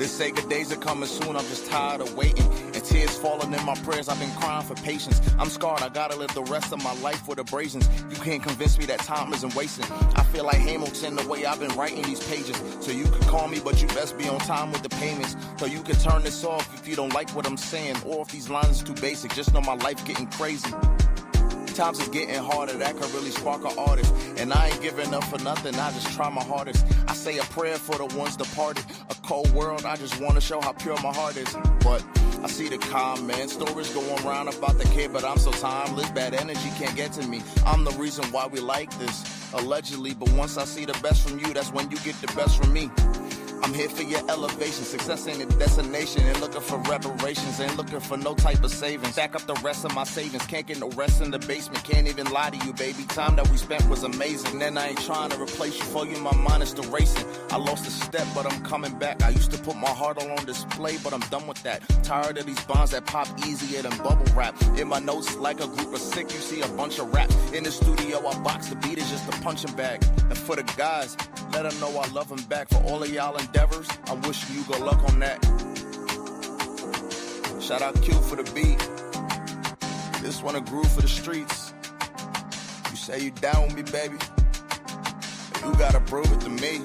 say good days are coming soon, I'm just tired of waiting. And tears falling in my prayers, I've been crying for patience. I'm scarred, I gotta live the rest of my life with abrasions. You can't convince me that time isn't wasting. I feel like Hamilton the way I've been writing these pages. So you can call me, but you best be on time with the payments. So you can turn this off if you don't like what I'm saying, or if these lines are too basic. Just know my life getting crazy. Times is getting harder, that could really spark an artist. And I ain't giving up for nothing, I just try my hardest. I say a prayer for the ones departed. A cold world, I just want to show how pure my heart is. But I see the comments, stories going around about the kid, but I'm so timeless, bad energy can't get to me. I'm the reason why we like this, allegedly. But once I see the best from you, that's when you get the best from me. I'm here for your elevation. Success ain't a destination. Ain't looking for reparations. Ain't looking for no type of savings. Stack up the rest of my savings. Can't get no rest in the basement. Can't even lie to you, baby. Time that we spent was amazing. And I ain't trying to replace you for you. My mind is still racing. I lost a step, but I'm coming back. I used to put my heart all on display, but I'm done with that. Tired of these bonds that pop easier than bubble wrap. In my notes, like a group of sick, you see a bunch of rap. In the studio, I box the beat is just a punching bag. And for the guys, let them know I love them back. For all of y'all endeavors, I'm wishing you good luck on that. Shout out Q for the beat. This one a groove for the streets. You say you down with me, baby. You gotta prove it to me.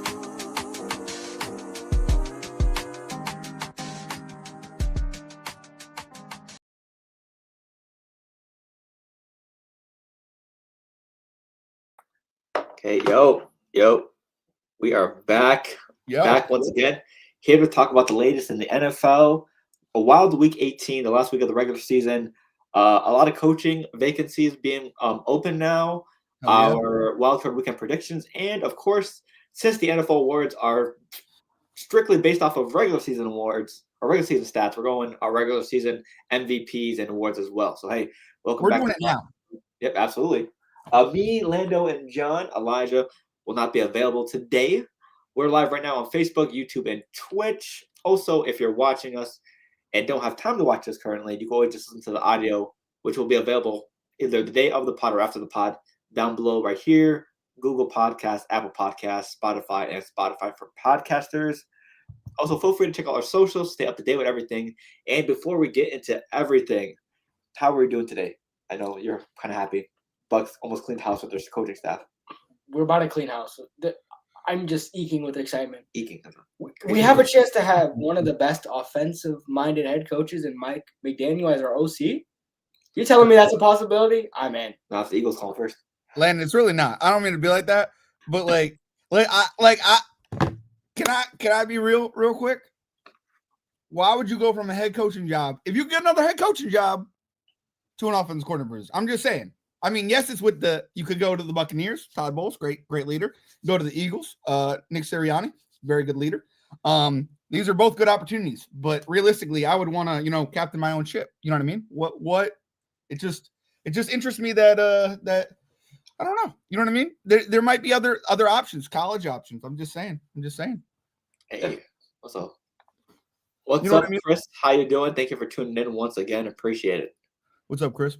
Okay, yo, we are back once again, here to talk about the latest in the NFL. A wild week 18, the last week of the regular season. A lot of coaching vacancies being open now. Our wildcard weekend predictions, and of course, since the NFL awards are strictly based off of regular season awards or regular season stats, we're going our regular season MVPs and awards as well. So hey, welcome back. We're doing it now. Yep, absolutely. Me, Lando, and John, Elijah, will not be available today. We're live right now on Facebook, YouTube, and Twitch. Also, if you're watching us and don't have time to watch us currently, you can always just listen to the audio, which will be available either the day of the pod or after the pod down below right here. Google Podcasts, Apple Podcasts, Spotify, and Spotify for podcasters. Also, feel free to check out our socials, stay up to date with everything. And before we get into everything, how are we doing today? I know you're kind of happy. Bucks almost cleaned house with their coaching staff. We're about to clean house. I'm just eking with excitement. Eking. We have a chance to have one of the best offensive-minded head coaches in Mike McDaniel as our OC. You're telling me that's a possibility? I'm in. Now it's the Eagles calling first. Landon, it's really not. I don't mean to be like that, but can I be real quick? Why would you go from a head coaching job if you get another head coaching job to an offensive coordinator? I'm just saying. I mean, yes, it's with you could go to the Buccaneers, Todd Bowles, great leader. Go to the Eagles, Nick Sirianni, very good leader. These are both good opportunities, but realistically, I would want to, captain my own ship. You know what I mean? What? It just interests me that I don't know. You know what I mean? There might be other options, college options. I'm just saying. Hey, what's up? What's up, Chris? How you doing? Thank you for tuning in once again. Appreciate it. What's up, Chris?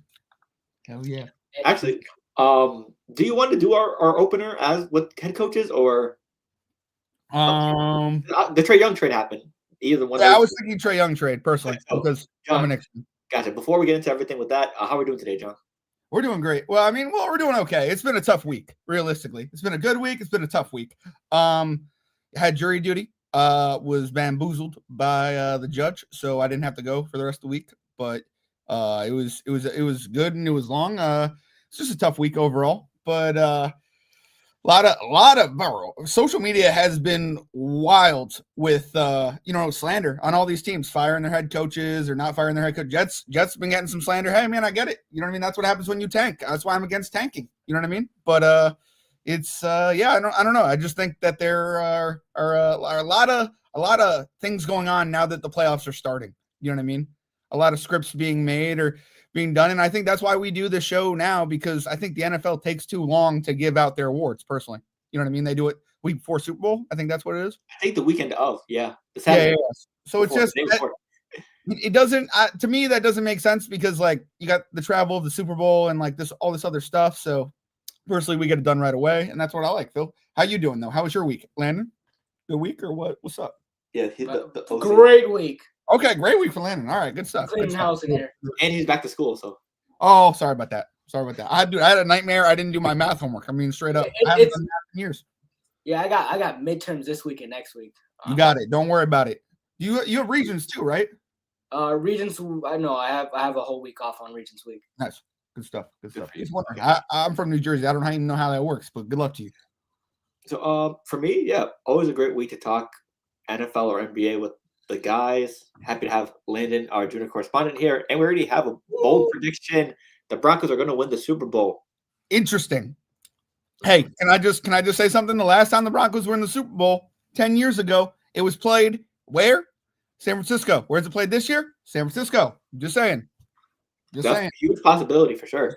Hell yeah. Actually, do you want to do our opener as with head coaches or the Trae Young trade happened? Either one. Yeah, I was thinking Trae Young trade personally because John, I'm an Knicks. Gotcha. Before we get into everything with that, how are we doing today, John? We're doing great. Well, we're doing okay. It's been a tough week, realistically. It's been a good week. It's been a tough week. Had jury duty. Was bamboozled by the judge, so I didn't have to go for the rest of the week. But it was good and it was long. It's just a tough week overall. But a lot of social media has been wild with slander on all these teams, firing their head coaches or not firing their head coach. Jets been getting some slander. Hey man, I get it. You know what I mean? That's what happens when you tank. That's why I'm against tanking. You know what I mean? But it's I don't know. I just think that there are a lot of things going on now that the playoffs are starting. You know what I mean? A lot of scripts being made or being done. And I think that's why we do the show now, because I think the NFL takes too long to give out their awards personally. You know what I mean? They do it week before Super Bowl. I think that's what it is. I think the weekend of, yeah. Yeah. So it's just, it doesn't, to me, that doesn't make sense because you got the travel of the Super Bowl and all this other stuff. So personally, we get it done right away. And that's what I like, Phil. How you doing though? How was your week, Landon? Good week or what? What's up? Yeah, Great week. Okay, great week for Landon. All right, good stuff. Cleaning Good house stuff. in here. and he's back to school. So Oh, sorry about that. I had a nightmare. I didn't do my math homework. I mean, straight up, I haven't done math in years. Yeah, I got midterms this week and next week. You got it. Don't worry about it. You have regions too, right? Regions. I know. I have a whole week off on Regions week. Nice. Good stuff. Good stuff. for you. I'm from New Jersey. I don't even know how that works, but good luck to you. So for me, yeah, always a great week to talk NFL or NBA with the guys. Happy to have Landon, our junior correspondent, here, and we already have a bold prediction: the Broncos are going to win the Super Bowl. Interesting. Hey, can I just say something? The last time the Broncos were in the Super Bowl 10 years ago, it was played where? San Francisco. Where's it played this year? San Francisco. Just saying. That's a huge possibility for sure.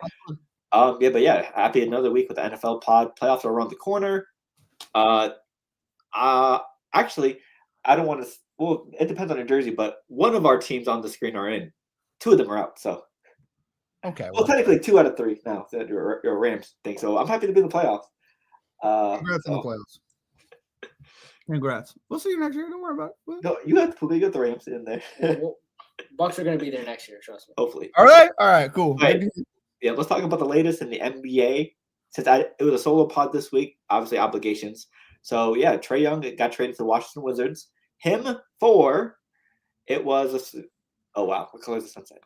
Happy another week with the NFL pod. Playoffs are around the corner. Actually, I don't want to. Well, it depends on New Jersey, but one of our teams on the screen are in. Two of them are out. So, okay. Well, technically 2 out of 3 now. That your Rams thing. So I'm happy to be in the playoffs. Congrats on the playoffs. Congrats. We'll see you next year. Don't worry about it. No, you got the Rams in there. Well, Bucks are going to be there next year. Trust me. Hopefully. All right. Cool. Right. Yeah, let's talk about the latest in the NBA. Since it was a solo pod this week, obviously obligations. So yeah, Trae Young got traded to the Washington Wizards. Him for it was oh wow, what color is the sunset?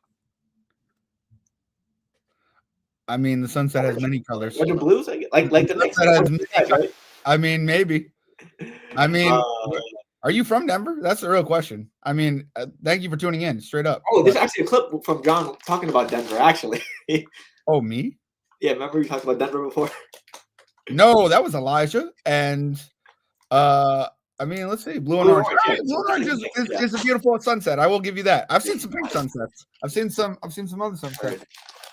I mean, the sunset has many colors. What are blues? Like the next right? I mean, maybe. I mean, are you from Denver? That's the real question. I mean, thank you for tuning in. Straight up. Oh, there's actually a clip from John talking about Denver. Actually. Oh, me? Yeah, remember you talked about Denver before? No, that was Elijah. And I mean, let's see. Blue and orange. Blue and orange is a beautiful sunset. I will give you that. I've seen some pink sunsets. I've seen some other sunsets.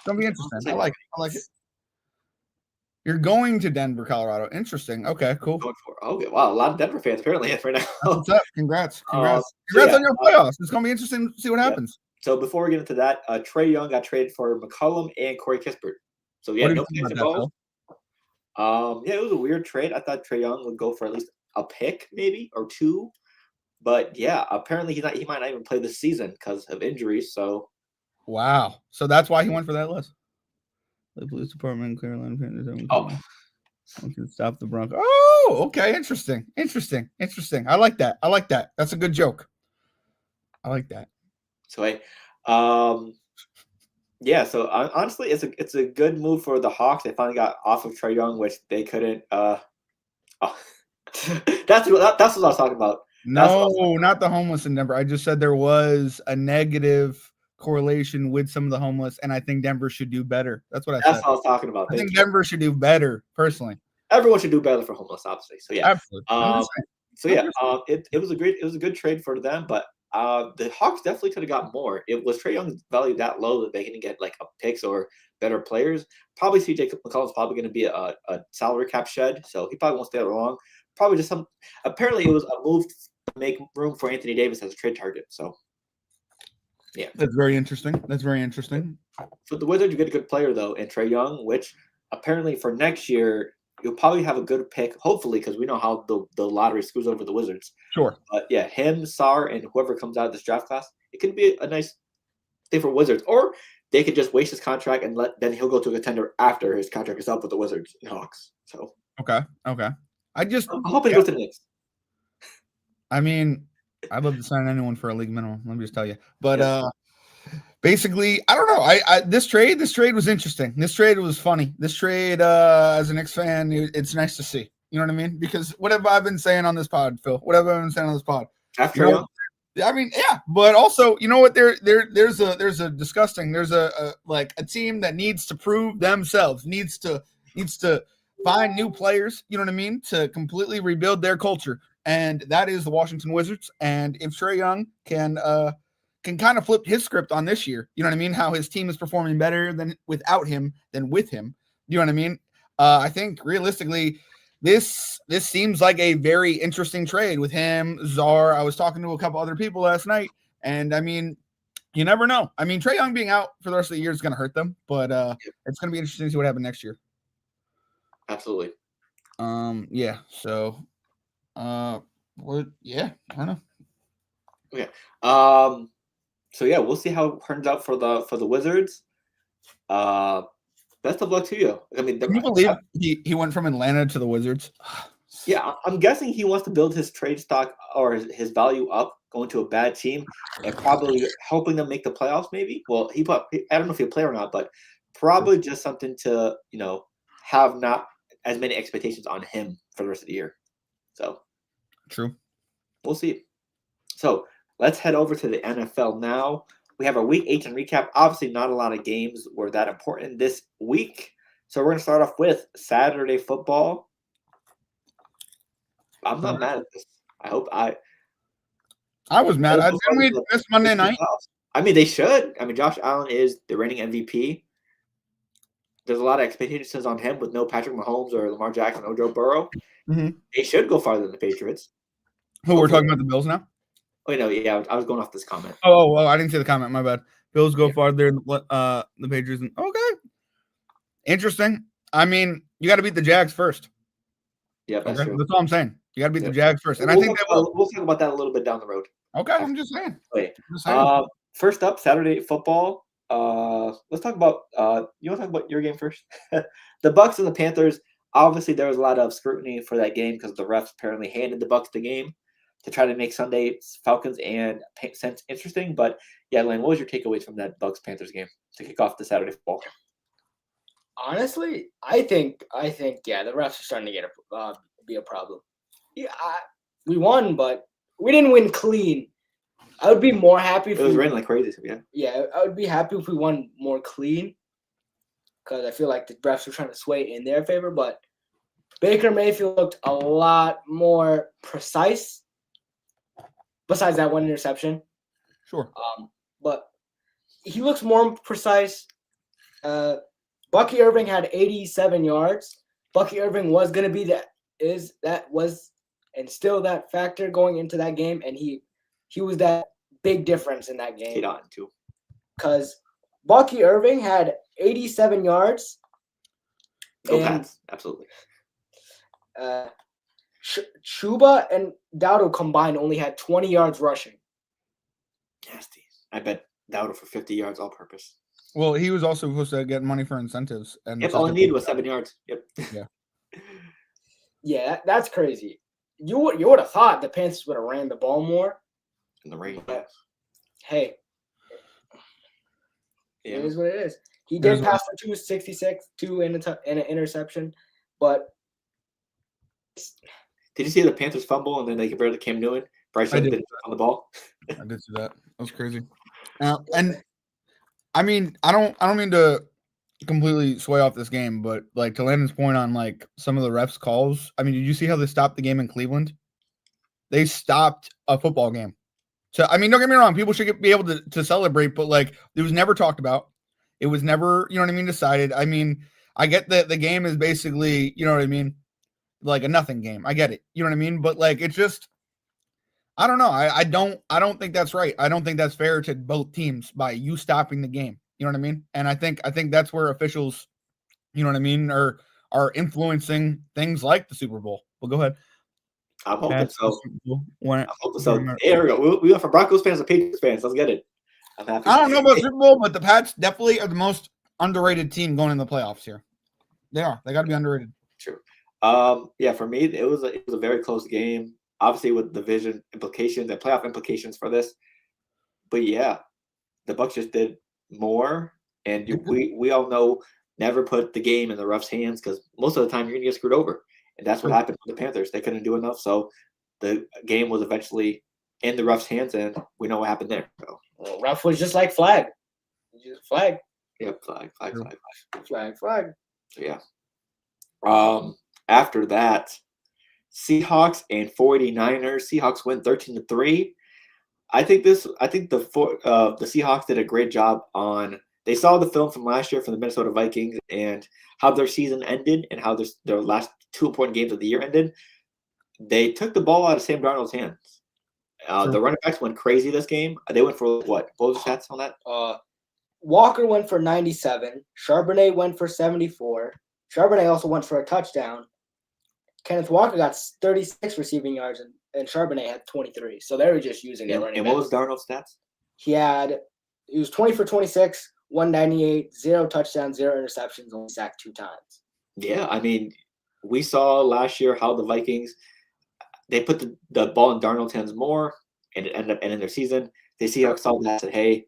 Don't be interesting. I like it. You're going to Denver, Colorado. Interesting. Okay, cool. Okay, wow, a lot of Denver fans apparently right now. What's up? Congrats on your playoffs. It's gonna be interesting to see what happens. So before we get into that, Trae Young got traded for McCollum and Corey Kispert. So yeah, no picks involved. It was a weird trade. I thought Trae Young would go for at least a pick, maybe or 2. But yeah, apparently he might not even play this season because of injuries. So wow. So that's why he went for that list. The police department, Carolina Panthers. Oh, can stop the Broncos. Oh, okay. Interesting. I like that. That's a good joke. I like that. So So honestly, it's a good move for the Hawks. They finally got off of Trae Young, which they couldn't. That's what I was talking about. No, not the homeless in Denver. I just said there was a negative correlation with some of the homeless, and I think Denver should do better. That's what I said. That's what I was talking about. I think Denver should do better, personally. Everyone should do better for homeless, obviously. So yeah, absolutely. It was a good trade for them, but the Hawks definitely could have got more. It was Trae Young's value that low that they can get like a picks or better players. Probably CJ McCollum's probably going to be a salary cap shed, so he probably won't stay there long. Probably just apparently it was a move to make room for Anthony Davis as a trade target. So yeah, that's very interesting. So the Wizards get a good player though in Trae Young, which apparently for next year you'll probably have a good pick, hopefully, because we know how the lottery screws over the Wizards. Sure. But yeah, him, Sar, and whoever comes out of this draft class, it could be a nice thing for Wizards. Or they could just waste his contract and then he'll go to a contender after his contract is up with the Wizards and Hawks. So okay. I'm hoping he goes to the Knicks. I mean, I'd love to sign anyone for a league minimum. Let me just tell you. But basically, I don't know. This trade was interesting. This trade was funny. This trade, as an Knicks fan, it's nice to see. You know what I mean? Because what have I been saying on this pod, Phil? What have I been saying on this pod? After I mean, yeah, but also, you know what? There's a team that needs to prove themselves, needs to find new players. You know what I mean? To completely rebuild their culture, and that is the Washington Wizards. And if Trae Young can kind of flip his script on this year, you know what I mean? How his team is performing better than without him than with him. You know what I mean? I think realistically, this seems like a very interesting trade with him, Czar. I was talking to a couple other people last night, and I mean, you never know. I mean, Trae Young being out for the rest of the year is going to hurt them, but it's going to be interesting to see what happens next year. Absolutely. Yeah. So, I don't know. Okay. So yeah, we'll see how it turns out for the Wizards. Best of luck to you. I mean, Can you believe he went from Atlanta to the Wizards? yeah, I'm guessing he wants to build his trade stock or his value up, going to a bad team, and probably helping them make the playoffs. Maybe. Well, I don't know if he'll play or not, but probably just something to have not as many expectations on him for the rest of the year. So True. we'll see. So let's head over to the NFL now. We have our Week 18 recap. Obviously, not a lot of games were that important this week. So we're going to start off with Saturday football. I'm not mad at this. I was mad. Didn't we miss Monday night? I mean, they should. I mean, Josh Allen is the reigning MVP. There's a lot of expectations on him with no Patrick Mahomes or Lamar Jackson or Joe Burrow. Mm-hmm. They should go farther than the Patriots. Who, we're talking about the Bills now? Oh, no, yeah, I was going off this comment. Oh, well, I didn't see the comment. My bad. Bills go farther than the Patriots. Okay. Interesting. I mean, you got to beat the Jags first. Yeah, that's true. That's all I'm saying. You got to beat the Jags first. And I think we'll talk about that a little bit down the road. Okay, I'm just saying. First up, Saturday football. Let's talk about you want to talk about your game first? The Bucs and the Panthers. Obviously, there was a lot of scrutiny for that game because the refs apparently handed the Bucs the game to try to make Sunday's Falcons and Saints interesting. But yeah, Lane, what was your takeaways from that Bucs Panthers game to kick off the Saturday football? Honestly, I think yeah, the refs are starting to get be a problem. Yeah, we won, but we didn't win clean. I would be more happy if it was raining like crazy. Yeah, I would be happy if we won more clean because I feel like the refs were trying to sway in their favor. But Baker Mayfield looked a lot more precise. Besides that one interception, sure. But he looks more precise. Bucky Irving had 87 yards. Bucky Irving was going to be and still that factor going into that game, and he was that big difference in that game. Too. Because Bucky Irving had 87 yards. Go Pats, absolutely. Chuba and Dowdle combined only had 20 yards rushing. Nasty. I bet Dowdle for 50 yards all purpose. Well, he was also supposed to get money for incentives. And yep, all he needed was 7 yards. Yep. Yeah. Yeah, that's crazy. You would have thought the Panthers would have ran the ball more. In the rain. Hey. Yeah. It is what it is. He did pass for 266, 2 and an interception, but did you see the Panthers fumble and then they compared to Cam Newton? Bryce Young didn't on the ball. I did see that. That was crazy. And I mean, I don't mean to completely sway off this game, but like to Landon's point on like some of the refs' calls. I mean, did you see how they stopped the game in Cleveland? They stopped a football game. So I mean, don't get me wrong, people should be able to celebrate, but like it was never talked about. It was never, you know what I mean, decided. I mean, I get that the game is basically, you know what I mean, like a nothing game. I get it. You know what I mean? But like it's just I don't know. I don't think that's right. I don't think that's fair to both teams by you stopping the game. You know what I mean? And I think that's where officials, you know what I mean, are influencing things like the Super Bowl. Well, go ahead. I'm hoping so. I'm hoping so. There we go. We went from Broncos fans to Patriots fans. Let's get it. I'm happy. I don't know about Super Bowl, but the Pats definitely are the most underrated team going in the playoffs here. They are. They got to be underrated. True. Yeah, for me, it was a very close game. Obviously, with division implications and playoff implications for this. But yeah, the Bucs just did more, and we all know never put the game in the refs' hands because most of the time you're gonna get screwed over, and that's what happened with the Panthers. They couldn't do enough, so the game was eventually in the refs' hands, and we know what happened there. So well, ref was just like flag, just flag. Yep, flag. So yeah. After that, Seahawks and 49ers. Seahawks win 13-3. I think the Seahawks did a great job on. They saw the film from last year from the Minnesota Vikings and how their season ended and how their last 2 important games of the year ended. They took the ball out of Sam Darnold's hands. The running backs went crazy this game. They went for what? What was the stats on that? Walker went for 97. Charbonnet went for 74. Charbonnet also went for a touchdown. Kenneth Walker got 36 receiving yards and Charbonnet had 23. So they were just using their running And back. what was Darnold's stats? He was 20 for 26, 198, 0 touchdowns, 0 interceptions, only sacked 2 times. Yeah, I mean, we saw last year how the Vikings, they put the ball in Darnold's hands more, and it ended up ending their season. They saw that and said, hey,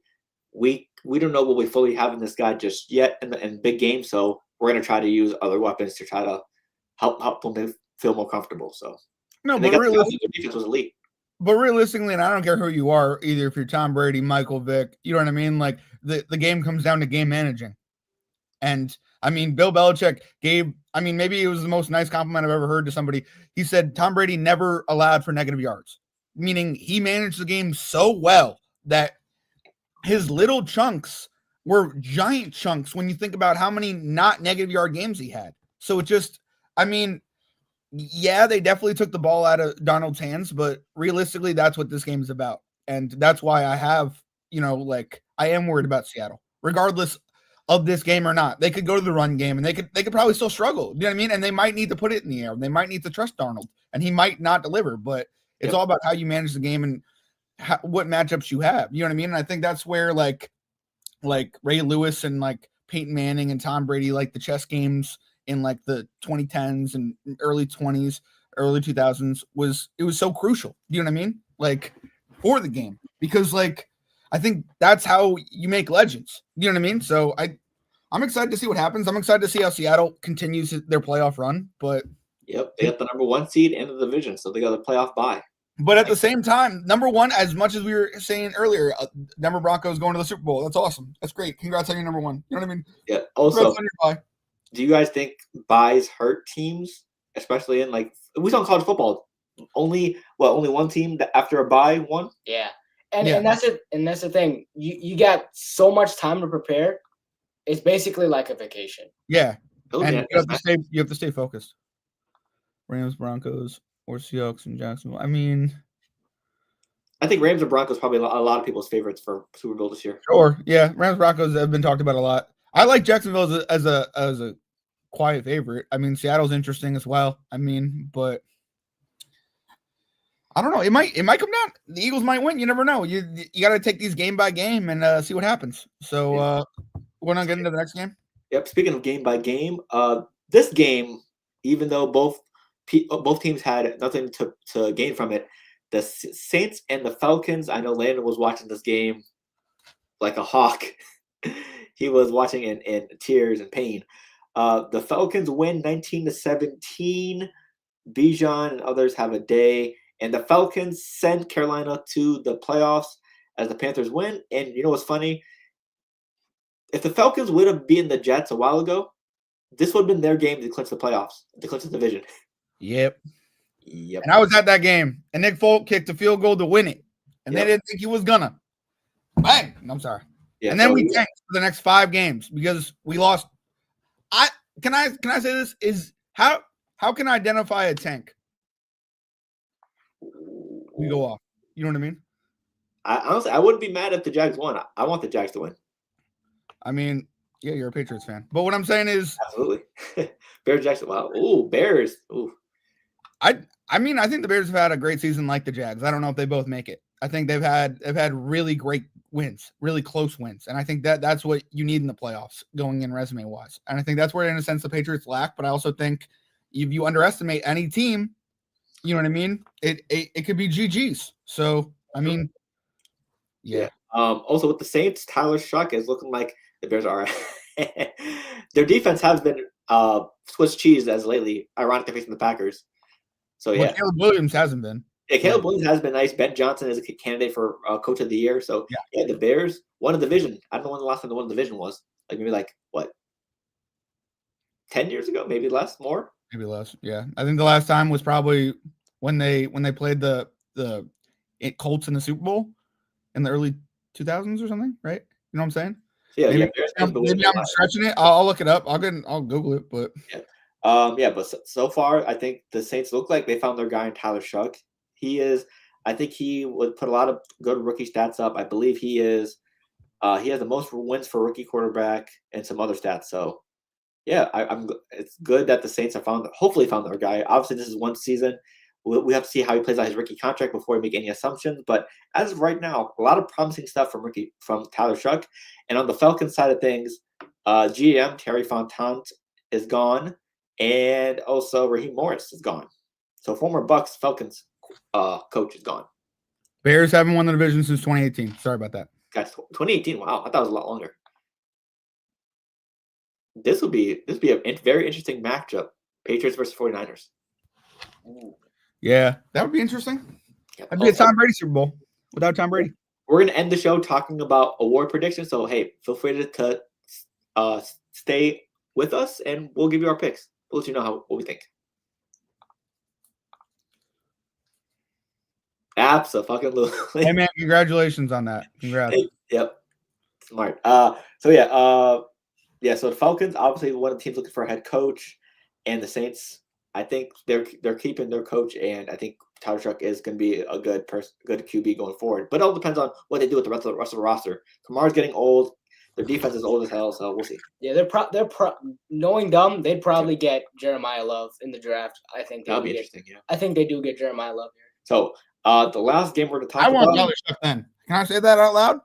we don't know what we fully have in this guy just yet in big games, so we're going to try to use other weapons to try to help them feel more comfortable. So No, their defense was elite. But realistically, and I don't care who you are, either if you're Tom Brady, Michael Vick, you know what I mean? Like the game comes down to game managing. And I mean, Bill Belichick maybe it was the most nice compliment I've ever heard to somebody. He said Tom Brady never allowed for negative yards, meaning he managed the game so well that his little chunks were giant chunks when you think about how many not negative yard games he had. So it just, I mean, yeah, they definitely took the ball out of Darnold's hands, but realistically, that's what this game is about. And that's why I have, I am worried about Seattle, regardless of this game or not. They could go to the run game and they could probably still struggle. You know what I mean? And they might need to put it in the air. They might need to trust Darnold, and he might not deliver, but it's all about how you manage the game and what matchups you have. You know what I mean? And I think that's where like Ray Lewis and like Peyton Manning and Tom Brady, like the chess games in like the 2010s and early 20s, early 2000s it was so crucial. You know what I mean? Like for the game, because like, I think that's how you make legends. You know what I mean? So I'm excited to see what happens. I'm excited to see how Seattle continues their playoff run, but yep, they got the number 1 seed in the division, so they got a playoff bye. But at the same time, number 1, as much as we were saying earlier, Denver Broncos going to the Super Bowl. That's awesome. That's great. Congrats on your number 1. You know what I mean? Yeah. Also, do you guys think buys hurt teams, especially in like we saw in college football? Only one team that after a bye won? Yeah. And that's it. And that's the thing. You got so much time to prepare. It's basically like a vacation. Yeah. And you have to stay focused. Rams, Broncos, or Seahawks and Jacksonville. I mean, I think Rams and Broncos probably a lot of people's favorites for Super Bowl this year. Sure. Yeah. Rams, Broncos have been talked about a lot. I like Jacksonville as a quiet favorite. I mean, Seattle's interesting as well. I mean, but I don't know. It might come down. The Eagles might win. You never know. You got to take these game by game and see what happens. So we're not getting into the next game. Yep. Speaking of game by game, this game, even though both teams had nothing to gain from it, the Saints and the Falcons. I know Landon was watching this game like a hawk. He was watching in tears and pain. The Falcons win 19-17. Bijan and others have a day. And the Falcons send Carolina to the playoffs as the Panthers win. And you know what's funny? If the Falcons would have beaten the Jets a while ago, this would have been their game to clinch the playoffs, to clinch the division. Yep. And I was at that game. And Nick Folk kicked a field goal to win it. And they didn't think he was gonna. Bang! I'm sorry. Yeah, and then we tanked for the next 5 games because we lost. Can I say this? Is how can I identify a tank? We go off. You know what I mean? Honestly, I wouldn't be mad if the Jags won. I want the Jags to win. I mean, yeah, you're a Patriots fan. But what I'm saying is absolutely. Bears, Jags. Wow. Ooh, Bears. Ooh. I mean, I think the Bears have had a great season like the Jags. I don't know if they both make it. I think they've had really great wins, really close wins. And I think that's what you need in the playoffs going in resume wise. And I think that's where, in a sense, the Patriots lack. But I also think if you underestimate any team, you know what I mean? It could be GG's. So, I mean, yeah. Also with the Saints, Tyler Shuck is looking like the Bears are. Their defense has been Swiss cheese as lately, ironically facing the Packers. So, yeah. Well, Caleb Williams hasn't been. Yeah, Caleb Williams has been nice. Ben Johnson is a candidate for Coach of the Year. So, yeah, the Bears won a division. I don't know when the last time they won a division was. Like, maybe 10 years ago? Maybe less? More? Maybe less, yeah. I think the last time was probably when they played the Colts in the Super Bowl in the early 2000s or something, right? You know what I'm saying? Yeah, maybe I'm stretching it. I'll look it up. I'll Google it, but but so far I think the Saints look like they found their guy in Tyler Shuck. I think he would put a lot of good rookie stats up. I believe he has the most wins for rookie quarterback and some other stats. So yeah, it's good that the Saints have hopefully found their guy. Obviously this is one season. we have to see how he plays out his rookie contract before we make any assumptions. But as of right now, a lot of promising stuff from Tyler Shuck. And on the Falcons side of things, GM Terry Fontant is gone, and also Raheem Morris is gone. So former Bucks Falcons coach is gone. Bears haven't won the division since 2018. Sorry about that. Guys, 2018. Wow, I thought it was a lot longer. This will be a very interesting matchup. Patriots versus 49ers. Yeah, that would be interesting. Yeah. That'd be a Tom Brady Super Bowl without Tom Brady. We're gonna end the show talking about award predictions. So hey, feel free to stay with us, and we'll give you our picks. We'll let you know what we think. Absolutely. Hey man, congratulations on that. Congrats. Hey, yep, smart. So the Falcons obviously one of the teams looking for a head coach, and the Saints. I think they're keeping their coach, and I think Tyler Shuck is going to be a good QB going forward. But it all depends on what they do with the rest of the roster. Kamara's getting old. Their defense is old as hell, so we'll see. Yeah, knowing them, they'd probably get Jeremiah Love in the draft. I think that'd be interesting. Yeah, I think they do get Jeremiah Love here. So the last game we're going to talk about. I want Tyler Shuck then. Can I say that out loud?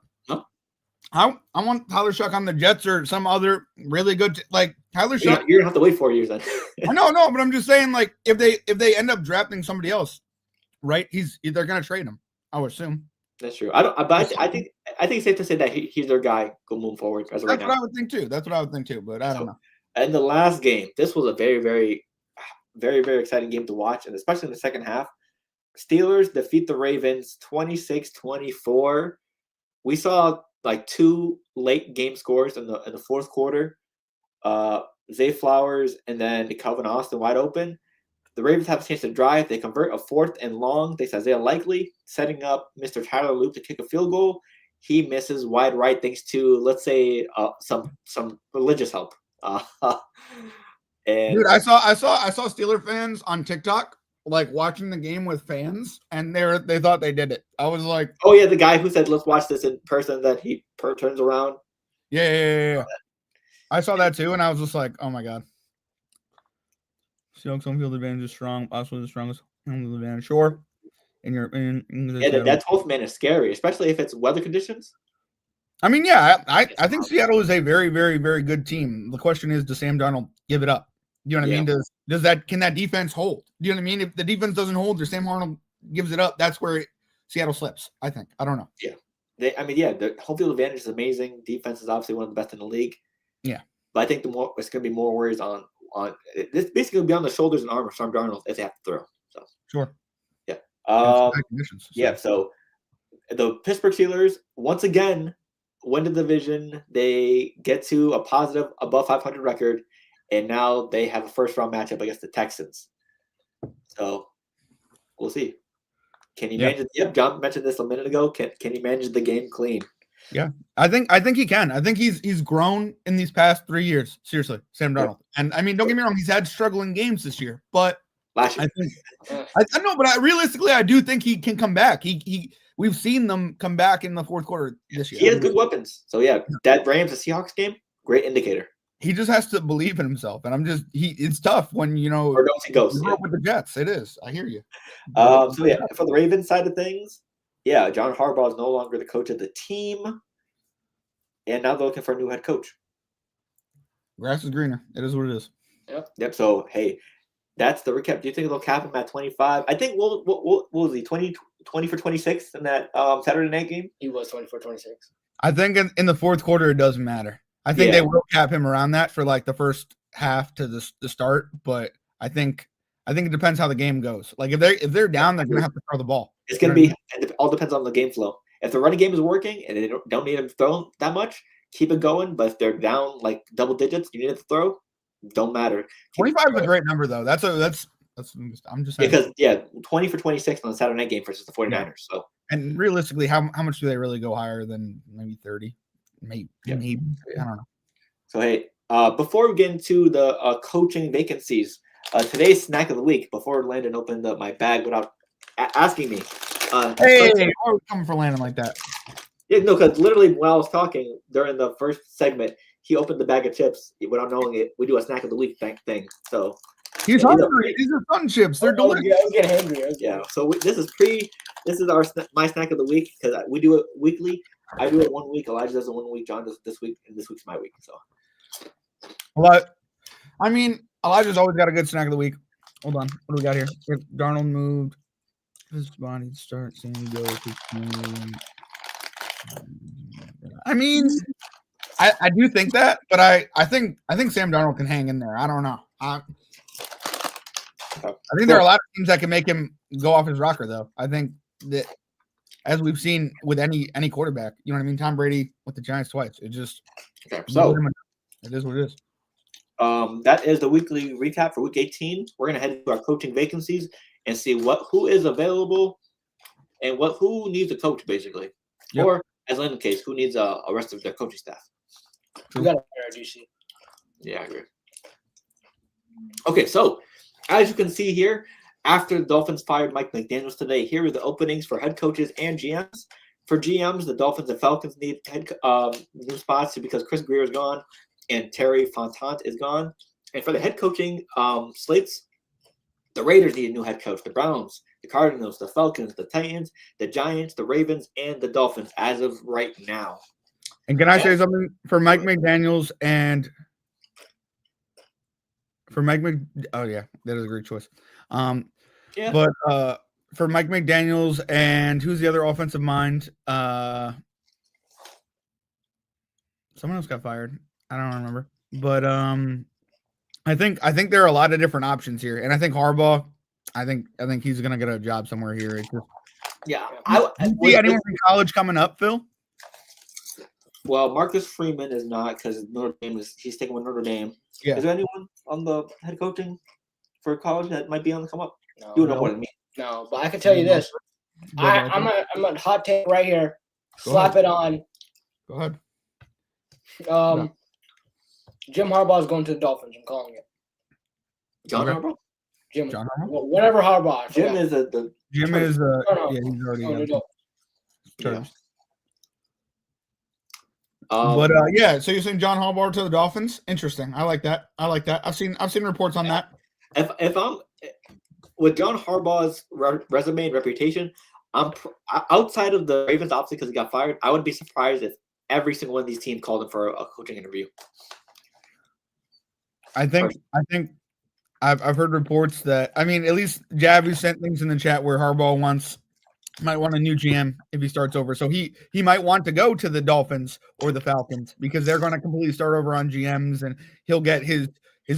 Huh? I want Tyler Shuck on the Jets or some other really good like Tyler Shuck. You're gonna have to wait 4 years then. I know, but I'm just saying, like, if they end up drafting somebody else, right? They're gonna trade him. I would assume. That's true. I think it's safe to say that he's their guy go move forward. That's what I would think too. But I don't know. And the last game, this was a very, very, very, very exciting game to watch, and especially in the second half. Steelers defeat the Ravens 26-24. We saw like two late game scores in the fourth quarter. Zay Flowers and then Calvin Austin wide open. The Ravens have a chance to drive. They convert a 4th and long. They say Isaiah Likely setting up Mr. Tyler Loop to kick a field goal. He misses wide right thanks to, let's say, some religious help. And dude, I saw Steeler fans on TikTok like watching the game with fans, and they thought they did it. I was like, oh yeah, the guy who said let's watch this in person, that he turns around. Yeah. I saw that too, and I was just like, oh my god. Seahawks home field advantage is strong, possibly the strongest home field advantage. Sure. That 12th man is scary, especially if it's weather conditions. I mean, yeah, I think Seattle is a very, very, very good team. The question is, does Sam Darnold give it up? You know what I mean? Can that defense hold? Do you know what I mean? If the defense doesn't hold or Sam Darnold gives it up, that's where Seattle slips, I think. I don't know. Yeah. The home field advantage is amazing. Defense is obviously one of the best in the league. Yeah. But I think it's going to be more worries on this basically be on the shoulders and arm of Sam Darnold if they have to throw. So sure. Yeah. Yeah. So the Pittsburgh Steelers once again win the division. They get to a positive above 500 record, and now they have a first round matchup against the Texans. So we'll see. Can he manage it? Yep, John mentioned this a minute ago. Can he manage the game clean? Yeah, I think he can. I think he's grown in these past 3 years. Seriously, Sam Darnold. And I mean, don't get me wrong, he's had struggling games this year, but last year. I know, but realistically, I do think he can come back. We've seen them come back in the fourth quarter this year. He has good weapons. So yeah, that Rams and Seahawks game, great indicator. He just has to believe in himself, and it's tough when or don't he goes with the Jets. It is. I hear you. So yeah, for the Ravens side of things, yeah, John Harbaugh is no longer the coach of the team, and now they're looking for a new head coach. Grass is greener. It is what it is. Yep. So hey, that's the recap. Do you think they'll cap him at 25? I think what was he 20 for 26 in that Saturday night game? He was 20 for 26. I think in the fourth quarter it doesn't matter. I think they will cap him around that for like the first half to the start, but I think it depends how the game goes. Like if they're down, they're gonna have to throw the ball. It's gonna be. It all depends on the game flow. If the running game is working and they don't need him to throw that much, keep it going. But if they're down like double digits, you need it to throw. Don't matter. 25 is a great number though. That's I'm just saying. Because 20 for 26 on the Saturday night game versus the 49ers. Yeah. So and realistically, how much do they really go higher than maybe 30? Maybe I don't know. So hey, before we get into the coaching vacancies, today's snack of the week. Before Landon opened my bag without asking me. Hey, why are we coming for Landon like that? Yeah, no, because literally while I was talking during the first segment, he opened the bag of chips without knowing it. We do a snack of the week thing. So He's hungry. These are fun chips. They're delicious. I was getting hungry. Yeah. So this is our my snack of the week because we do it weekly. I do it 1 week. Elijah does it 1 week. John does it this week, and this week's my week. So. But I mean, Elijah's always got a good snack of the week. Hold on. What do we got here? If Darnold moved his body to start, Sammy go. I mean, I do think that, but I think Sam Darnold can hang in there. I don't know. I think there are a lot of teams that can make him go off his rocker, though. I think that, as we've seen with any quarterback, you know what I mean? Tom Brady with the Giants twice. It just so it is what it is. That is the weekly recap for week 18. We're gonna head into our coaching vacancies and see who is available and who needs a coach, basically. Yep. Or as in the case, who needs a rest of their coaching staff. We got a DC. Yeah, I agree. Okay, so as you can see here, after the Dolphins fired Mike McDaniels today, here are the openings for head coaches and GMs. For GMs, the Dolphins and Falcons need new spots because Chris Greer is gone and Terry Fontant is gone. And for the head coaching slates, the Raiders need a new head coach. The Browns, the Cardinals, the Falcons, the Titans, the Giants, the Ravens, and the Dolphins as of right now. And can I say something for Mike McDaniels and oh yeah, that is a great choice. Yeah. But for Mike McDaniels and who's the other offensive mind? Someone else got fired. I don't remember. But I think there are a lot of different options here, and I think Harbaugh. I think he's gonna get a job somewhere here. It's just, yeah. See anyone from college coming up, Phil? Well, Marcus Freeman is not because Notre Dame he's taking with Notre Dame. Yeah. Is there anyone on the head coaching for college that might be on the come up? No, you know more than me. No, but I can tell you this. I'm a hot take right here. Slap it on. Go ahead. Jim Harbaugh is going to the Dolphins. I'm calling it. John Harbaugh? John Harbaugh? Whatever Harbaugh. Jim is he's already yeah. But so you're saying John Harbaugh to the Dolphins? Interesting. I like that. I've seen reports on that. If I'm with John Harbaugh's resume and reputation, I'm outside of the Ravens, obviously because he got fired. I wouldn't be surprised if every single one of these teams called him for a coaching interview. I think I've heard reports that, I mean, at least Javu sent things in the chat where Harbaugh might want a new GM if he starts over. So he might want to go to the Dolphins or the Falcons because they're going to completely start over on GMs, and he'll get his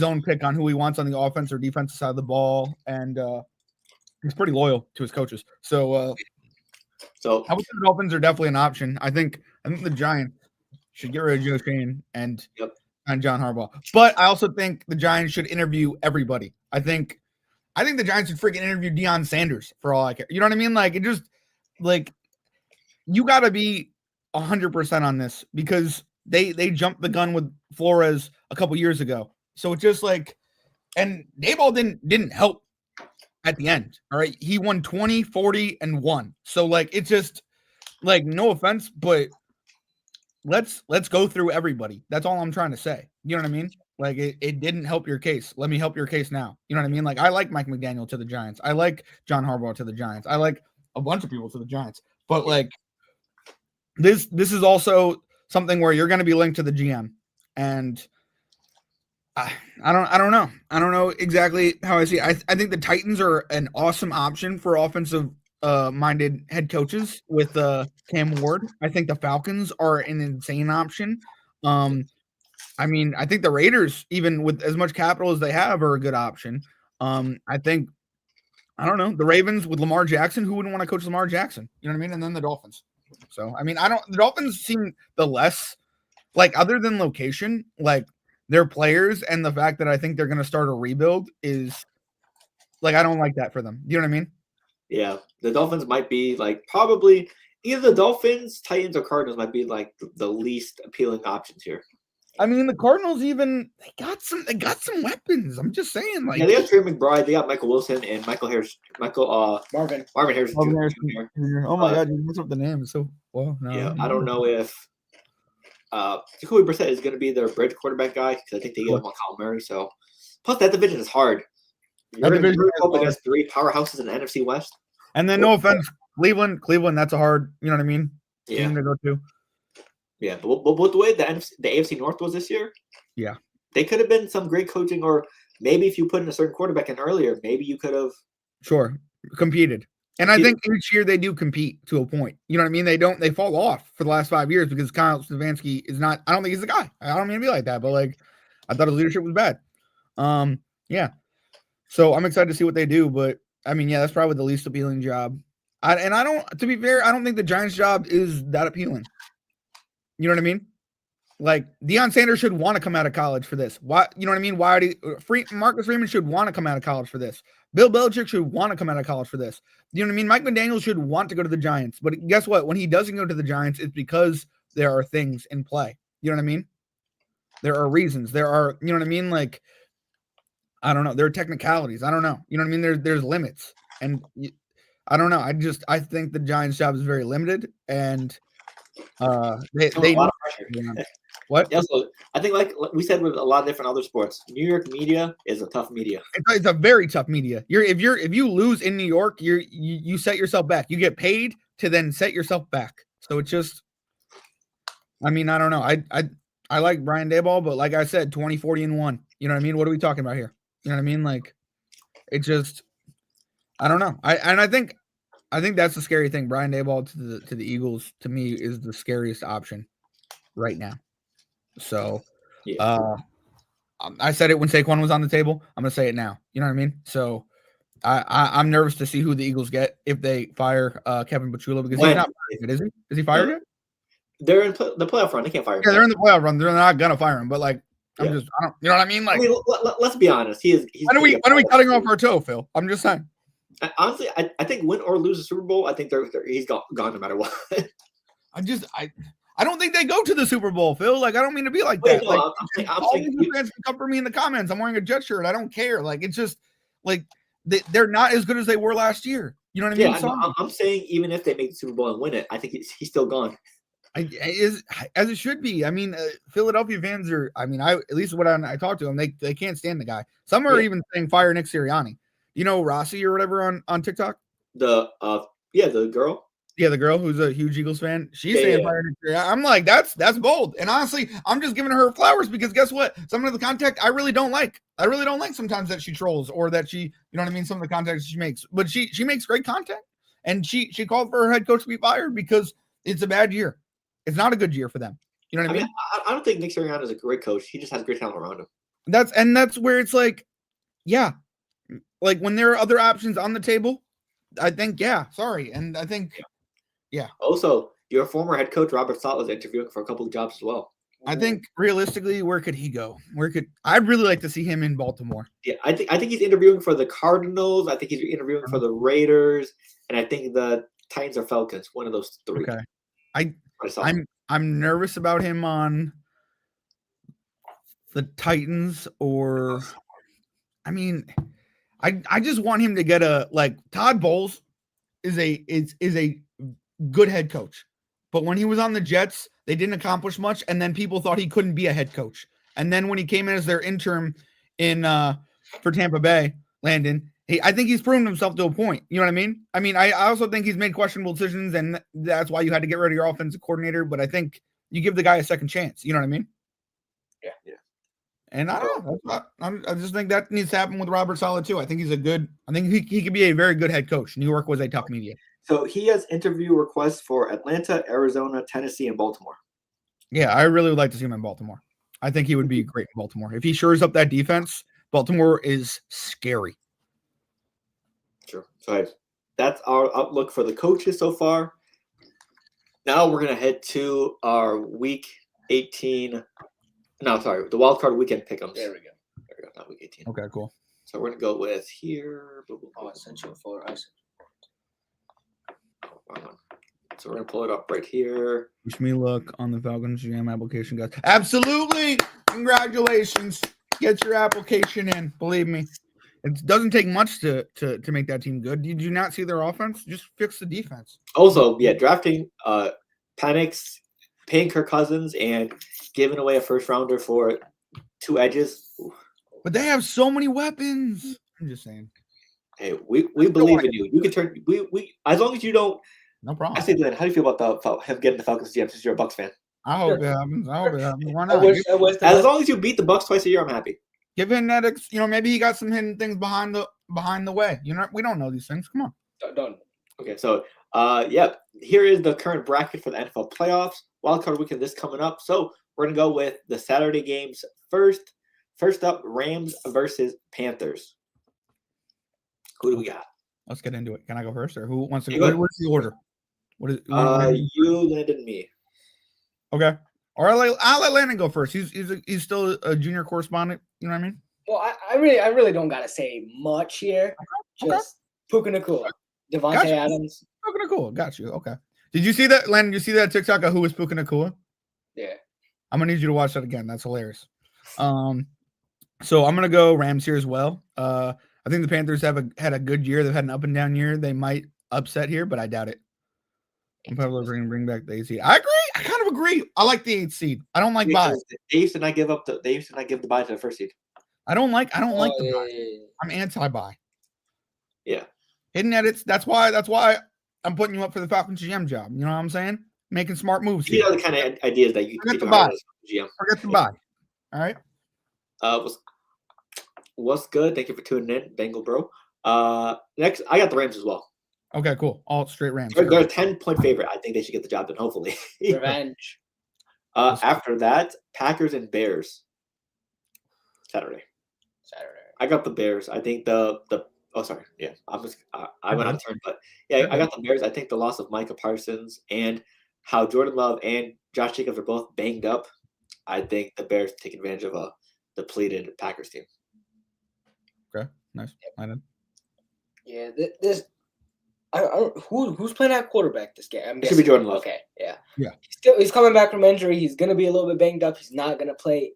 own pick on who he wants on the offense or defensive side of the ball. And he's pretty loyal to his coaches. So I would say the Dolphins are definitely an option. I think the Giants should get rid of Joe Shane and John Harbaugh. But I also think the Giants should interview everybody. I think the Giants should freaking interview Deion Sanders for all I care. You know what I mean? Like, it just, like, you got to be 100% on this because they jumped the gun with Flores a couple years ago. So it's just like, and Daboll didn't help at the end. All right. He won 20, 40, and 1. So, like, it's just, like, no offense, but let's go through everybody. That's all I'm trying to say. You know what I mean? Like, it didn't help your case. Let me help your case now. You know what I mean? Like, I like Mike McDaniel to the Giants. I like John Harbaugh to the Giants. I like a bunch of people to the Giants. But, like, this is also something where you're going to be linked to the GM. And I don't know. I don't know exactly how I see it. I think the Titans are an awesome option for offensive minded head coaches with Cam Ward. I think the Falcons are an insane option. I mean, I think the Raiders, even with as much capital as they have, are a good option. I think, I don't know, the Ravens with Lamar Jackson, who wouldn't want to coach Lamar Jackson? You know what I mean? And then the Dolphins. So, I mean, the Dolphins seem the less, like, other than location, like, their players and the fact that I think they're going to start a rebuild is, like, I don't like that for them. You know what I mean? Yeah. The Dolphins might be, like, probably either the Dolphins, Titans, or Cardinals might be, like, the least appealing options here. I mean, the Cardinals even they got some weapons. I'm just saying, like, yeah, they got Trey McBride, they got Michael Wilson and Marvin Harrison Jr. Oh my God, you messed up the name. So well, no. Yeah, I don't know if Jacoby Brissett is going to be their bridge quarterback guy because I think they get him on Kyle Murray. So plus that division is hard. You're division going is up hard. against three powerhouses in the NFC West. And then, no offense, Cleveland, that's a hard, you know what I mean, Yeah, team to go to. yeah. But the way the AFC North was this year, Yeah. they could have been some great coaching, or maybe if you put in a certain quarterback in earlier, maybe you could have. Sure, competed. And I think each year they do compete to a point. You know what I mean? They fall off for the last 5 years because Kyle Stefanski is not, I don't think he's the guy. I don't mean to be like that, but like, I thought his leadership was bad. Yeah. So I'm excited to see what they do, but I mean, yeah, that's probably the least appealing job. To be fair, I don't think the Giants job is that appealing. You know what I mean? Like Deion Sanders should want to come out of college for this. Why? You know what I mean? Why Marcus Freeman should want to come out of college for this. Bill Belichick should want to come out of college for this. You know what I mean? Mike McDaniel should want to go to the Giants. But guess what? When he doesn't go to the Giants, it's because there are things in play. You know what I mean? There are reasons. There are, you know what I mean? Like, I don't know. There are technicalities. I don't know. You know what I mean? There's limits. And I don't know. I think the Giants job is very limited. And they a lot of pressure. What? Yeah, so I think, like we said with a lot of different other sports, New York media is a tough media. It's a very tough media. If you lose in New York, you set yourself back. You get paid to then set yourself back. So it's just, I mean, I don't know. I like Brian Daboll, but like I said, 20, 40, and 1. You know what I mean? What are we talking about here? You know what I mean? Like, it just, I don't know. I think that's the scary thing. Brian Daboll to the Eagles, to me, is the scariest option right now. So, Yeah. I said it when Saquon was on the table. I'm gonna say it now. You know what I mean? So, I'm nervous to see who the Eagles get if they fire Kevin Petrulla, because he's not fired, is he? Is he fired yet? They're in the playoff run. They can't fire him. Yeah, they're in the playoff run. They're not gonna fire him. But like, I don't, you know what I mean? Like, let's be honest. He's when are we cutting off our toe, Phil? I'm just saying. Honestly, I think win or lose the Super Bowl, I think he's gone no matter what. I don't think they go to the Super Bowl, Phil. Like, I don't mean to be like that. No, like, I'm all saying these fans can come for me in the comments. I'm wearing a Jet shirt. I don't care. Like, it's just like they're not as good as they were last year. You know what I mean? Yeah, I'm saying even if they make the Super Bowl and win it, I think he's still gone. As it should be. I mean, Philadelphia fans are. I mean, at least what I talked to them, they can't stand the guy. Some are even saying fire Nick Sirianni. You know Rossi or whatever on TikTok. The girl. Yeah, the girl who's a huge Eagles fan. She's saying fire Nick Sirianni. I'm like, that's bold. And honestly, I'm just giving her flowers because guess what? Some of the contact I really don't like. I really don't like sometimes that she trolls or that she, you know what I mean? Some of the contacts she makes. But she makes great content. And she called for her head coach to be fired because it's a bad year. It's not a good year for them. You know what I mean? I don't think Nick Sirianni is a great coach. He just has great talent around him. That's where it's like, yeah. Like when there are other options on the table, I think, sorry. And I think, yeah. Also, your former head coach, Robert Saleh, was interviewing for a couple of jobs as well. I think realistically, where could he go? I'd really like to see him in Baltimore. Yeah, I think he's interviewing for the Cardinals. I think he's interviewing for the Raiders. And I think the Titans or Falcons, one of those three. Okay. I'm nervous about him on the Titans, or I mean, I just want him to get Todd Bowles is a good head coach, but when he was on the Jets, they didn't accomplish much, and then people thought he couldn't be a head coach. And then when he came in as their interim for Tampa Bay, Landon, I think he's proven himself to a point. You know what I mean? I mean, I also think he's made questionable decisions, and that's why you had to get rid of your offensive coordinator. But I think you give the guy a second chance. You know what I mean? Yeah. And I don't know. I just think that needs to happen with Robert Saleh too. I think he's I think he could be a very good head coach. New York was a tough media. So he has interview requests for Atlanta, Arizona, Tennessee, and Baltimore. Yeah, I really would like to see him in Baltimore. I think he would be great in Baltimore. If he shores up that defense, Baltimore is scary. Sure. So that's our outlook for the coaches so far. Now we're going to head to our week 18. No, sorry, the wild card weekend pick'ems. There we go. Not week 18. Okay, cool. So we're going to go with here. Oh, I sent you a photo. So we're going to pull it up right here. Wish me luck on the Falcons GM application, guys. Absolutely. Congratulations. Get your application in. Believe me. It doesn't take much to make that team good. Did you not see their offense? Just fix the defense. Also, drafting Penix, paying Kirk Cousins, and giving away a first rounder for 2 edges. But they have so many weapons. I'm just saying. Hey, we believe in you. You can turn we as long as you don't. No problem. I say, Glenn, how do you feel about him getting the Falcons GM since you're a Bucks fan? I hope it happens. I hope it happens. Why I not? wish the As long as you beat the Bucks twice a year, I'm happy. Given that maybe he got some hidden things behind the way. We don't know these things. Come on. don't. Okay, so here is the current bracket for the NFL playoffs. Wildcard weekend this coming up. So we're gonna go with the Saturday games first. First up, Rams versus Panthers. Who do we got? Let's get into it. Can I go first, or who wants to You go? go. What's the order? What is You, Landon, me. Okay. Or I'll let Landon go first. He's still a junior correspondent. You know what I mean? Well, I really don't gotta say much here. Okay. Just Puka Nacua, Devontae Gotcha. Adams. Puka Nacua. Got you. Okay. Did you see that, Landon? You see that TikTok of who was Puka Nacua? Yeah. I'm gonna need you to watch that again. That's hilarious. So I'm gonna go Rams here as well. I think the Panthers had a good year. They've had an up and down year. They might upset here, but I doubt it. I'm probably going to bring back the 8th seed. I agree. I kind of agree. I like the 8th seed. I don't like bye. They used to not give the bye to the first seed. I don't like the yeah, bye. yeah. I'm anti-bye. Yeah. Hidden edits. That's why I'm putting you up for the Falcons GM job. You know what I'm saying? Making smart moves. These are the kind of ideas that you Forget get the bye. GM. Forget the bye. All right. What's good? Thank you for tuning in, Bengal bro. Next, I got the Rams as well. Okay, cool. All straight Rams. They're a 10-point favorite. I think they should get the job done, hopefully. Revenge. After that, Packers and Bears. Saturday. I got the Bears. I think I went on a turn, but yeah, I got the Bears. I think the loss of Micah Parsons and how Jordan Love and Josh Jacobs are both banged up. I think the Bears take advantage of a depleted Packers team. Okay, nice. Yeah, who's playing at quarterback this game? It should be Jordan Love. Okay, yeah. Yeah. He's coming back from injury. He's going to be a little bit banged up. He's not going to play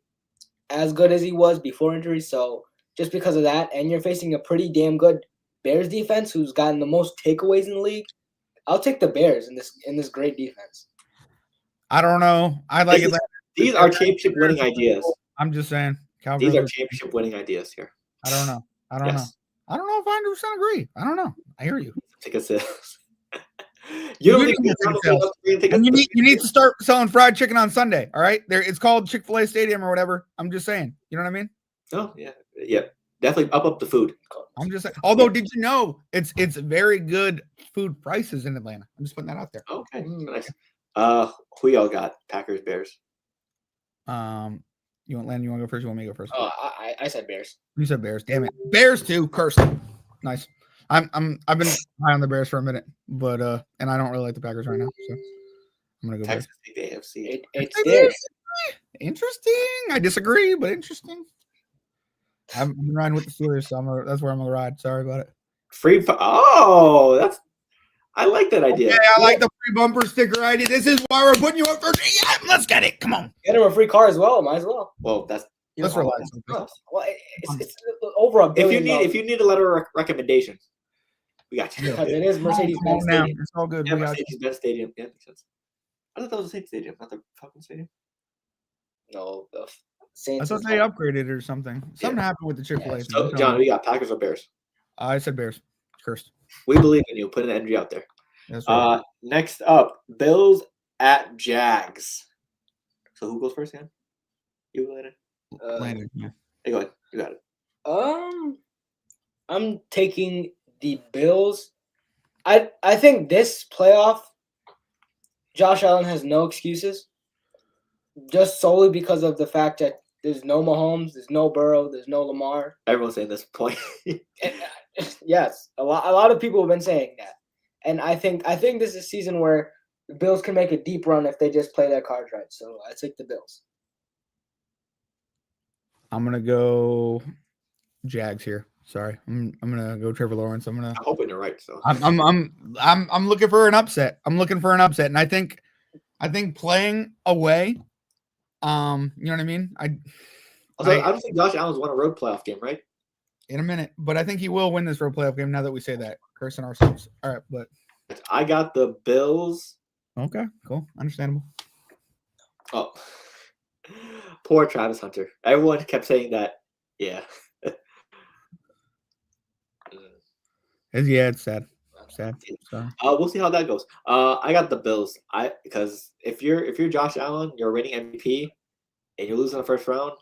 as good as he was before injury. So just because of that, and you're facing a pretty damn good Bears defense who's gotten the most takeaways in the league, I'll take the Bears in this great defense. I don't know. I like it. These are championship winning ideas. I'm just saying. These are championship winning ideas here. I don't know. I don't know if I 100% agree. I don't know. I hear you. Take a sip. You need to start selling fried chicken on Sunday. All right, it's called Chick-fil-A Stadium or whatever. I'm just saying. You know what I mean? Oh yeah. Definitely up the food. I'm just saying. Although, did you know it's very good food prices in Atlanta? I'm just putting that out there. Okay, nice. Who y'all got? Packers, Bears. You want Landon? You want to go first? You want me to go first? Oh, I said Bears. You said Bears. Damn it, Bears too. Cursed. Nice. I've been high on the Bears for a minute, but and I don't really like the Packers right now, so I'm gonna go Texas Bears. AFC. It's theirs. Interesting. I disagree, but interesting. I've been riding with the Steelers, so that's where I'm gonna ride. Sorry about it. I like that idea. Yeah, I like the free bumper sticker idea. This is why we're putting you up first. Yeah, let's get it. Come on. Get him a free car as well. Might as well. Well, let's relax. Well, it's over $1 billion. If you need a letter of recommendation, we got you. Because it is Mercedes-Benz Stadium. It's all good. Yeah, Mercedes-Benz Stadium. Yeah, makes sense. I thought that was the same stadium, not the Falcons Stadium. No, the I Saints. thought they upgraded it or something. Something happened with the Chick-fil-A. Yeah. So, John, we got Packers or Bears? I said Bears. Cursed. We believe in you. Put an energy out there. That's right. Next up, Bills at Jags. So who goes first again? You, Landon? Landon, yeah. Hey, go ahead. You got it. I'm taking the Bills. I think this playoff, Josh Allen has no excuses. Just solely because of the fact that there's no Mahomes, there's no Burrow, there's no Lamar. Everyone's saying this point. Yes, a lot of people have been saying that, and I think this is a season where the Bills can make a deep run if they just play their cards right. So I take the Bills. I'm gonna go Jags here. Sorry, I'm gonna go Trevor Lawrence. I'm hoping you're right. So I'm looking for an upset. And I think playing away, you know what I mean. I don't think Josh Allen's won a road playoff game, right? In a minute, but I think he will win this road playoff game. Now that we say that, cursing ourselves. All right, but I got the Bills. Okay, cool, understandable. Oh, poor Travis Hunter. Everyone kept saying that. Yeah. It's sad. Sad. So We'll see how that goes. I got the Bills. Because if you're Josh Allen, you're winning MVP, and you lose in the first round,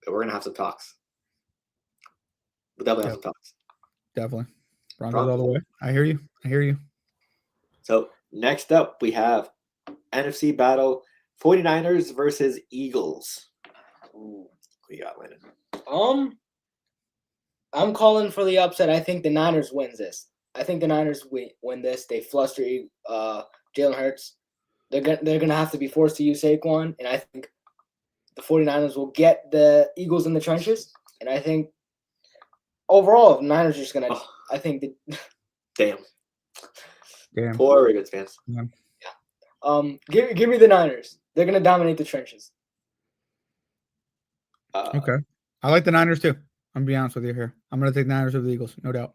we're gonna have some talks. We'll definitely have some talks. definitely. Broncos all the way. I hear you. So next up, we have NFC battle: 49ers versus Eagles. Ooh, we got Landon. I'm calling for the upset. I think the Niners wins this. I think the Niners win this. They fluster Jalen Hurts. They're gonna have to be forced to use Saquon, and I think the 49ers will get the Eagles in the trenches. And I think overall, the Niners are just gonna. I think Damn. Damn. Poor Ravens fans. Yeah. Give me the Niners. They're gonna dominate the trenches. Okay. I like the Niners too. I'm gonna be honest with you here. I'm gonna take Niners over the Eagles, no doubt.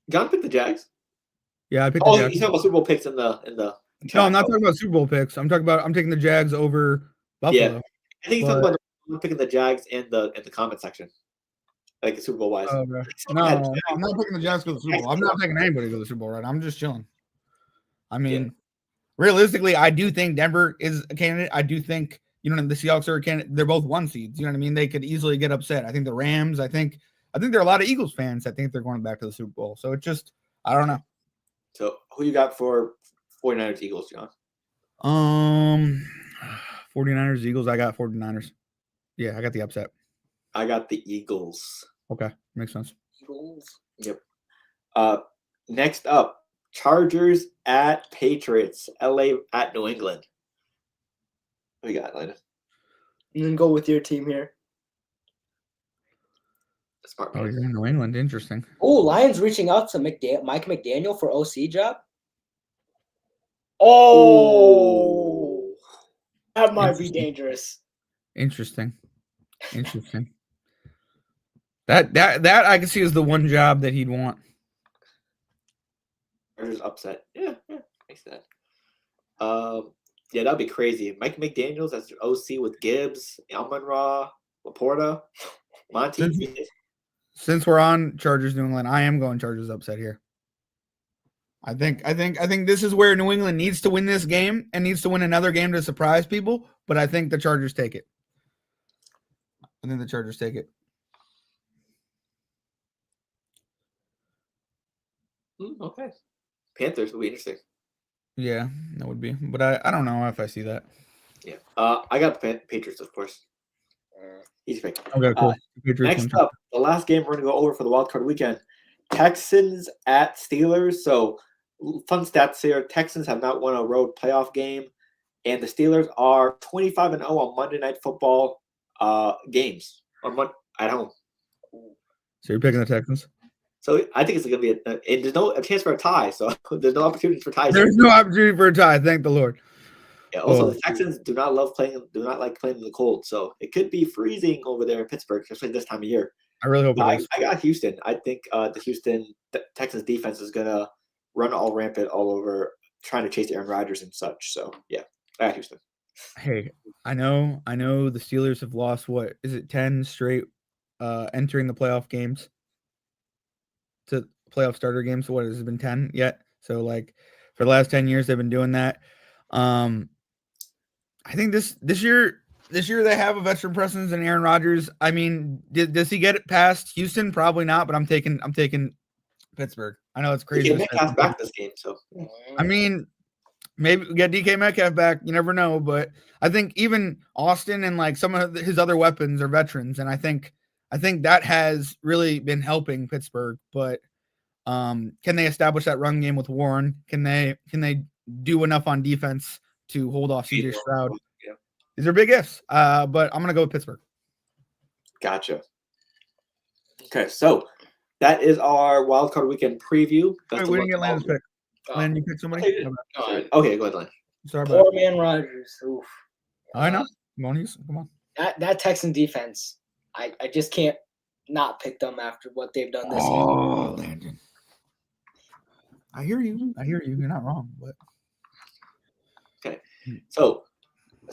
John picked the Jags. Yeah, I picked the Jags. He's talking about Super Bowl picks in the. No, I'm not talking about Super Bowl picks. I'm taking the Jags over Buffalo. Yeah. I think he's talking about picking the Jags in the comment section. Like Super Bowl wise. Oh, okay. No, I'm not picking the Jags for the Super Bowl. I'm not taking anybody to the Super Bowl, right? I'm just chilling. I mean, realistically, I do think Denver is a candidate. I do think, the Seahawks are a candidate. They're both 1 seeds. You know what I mean? They could easily get upset. I think the Rams, I think there are a lot of Eagles fans that think they're going back to the Super Bowl. So it's just, I don't know. So who you got for 49ers Eagles, John? 49ers Eagles. I got 49ers. Yeah, I got the upset. I got the Eagles. Okay, makes sense. Eagles. Yep. Next up, Chargers at Patriots. LA at New England. What you got, Lena? You can go with your team here. Smart. Oh, you're in New England. Interesting. Oh, Lions reaching out to Mike McDaniel for OC job. Oh, that might be dangerous. Interesting. That I can see as the one job that he'd want. Chargers upset. Yeah, makes sense. Yeah, that'd be crazy. Mike McDaniels as OC with Gibbs, Amon-Ra, Laporta, Monty. Since we're on Chargers New England, I am going Chargers upset here. I think this is where New England needs to win this game and needs to win another game to surprise people, but I think the Chargers take it. Okay. Panthers will be interesting. Yeah, that would be. But I don't know if I see that. Yeah. I got the Patriots, of course. Easy pick. Okay, cool. Next up, the last game we're going to go over for the wildcard weekend. Texans at Steelers. So, fun stats here. Texans have not won a road playoff game, and the Steelers are 25-0 on Monday Night Football games at home. So you're picking the Texans? So I think it's going to be and there's no chance for a tie. So there's no opportunity for ties. There's no opportunity for a tie. Thank the Lord. Yeah. Also, the Texans do not like playing in the cold. So it could be freezing over there in Pittsburgh, especially this time of year. I really hope it is. I got Houston. I think the Houston Texans defense is going to run all rampant all over, trying to chase Aaron Rodgers and such. So yeah, I got Houston. Hey, I know the Steelers have lost, what is it, 10 straight entering the playoff games, to playoff starter games. What has it been 10 yet? So like for the last 10 years they've been doing that. I think this year they have a veteran presence in Aaron Rodgers. I mean, does he get it past Houston? Probably not, but I'm taking Pittsburgh. I know it's crazy. Metcalf back this game, so I mean, maybe we get DK Metcalf back. You never know, but I think even Austin and like some of his other weapons are veterans, and I think that has really been helping Pittsburgh. But can they establish that run game with Warren? Can they do enough on defense to hold off CJ Stroud? Yeah. These are big ifs, but I'm gonna go with Pittsburgh. Gotcha. Okay, so that is our wildcard weekend preview. Wait, we didn't get Landon's pick. Landon, you pick somebody? Okay, go ahead, Landon. Sorry about Poor man Rodgers. Oof. I know. Come on. That Texan defense, I just can't not pick them after what they've done this season. Oh, Landon. I hear you. You're not wrong, but okay. So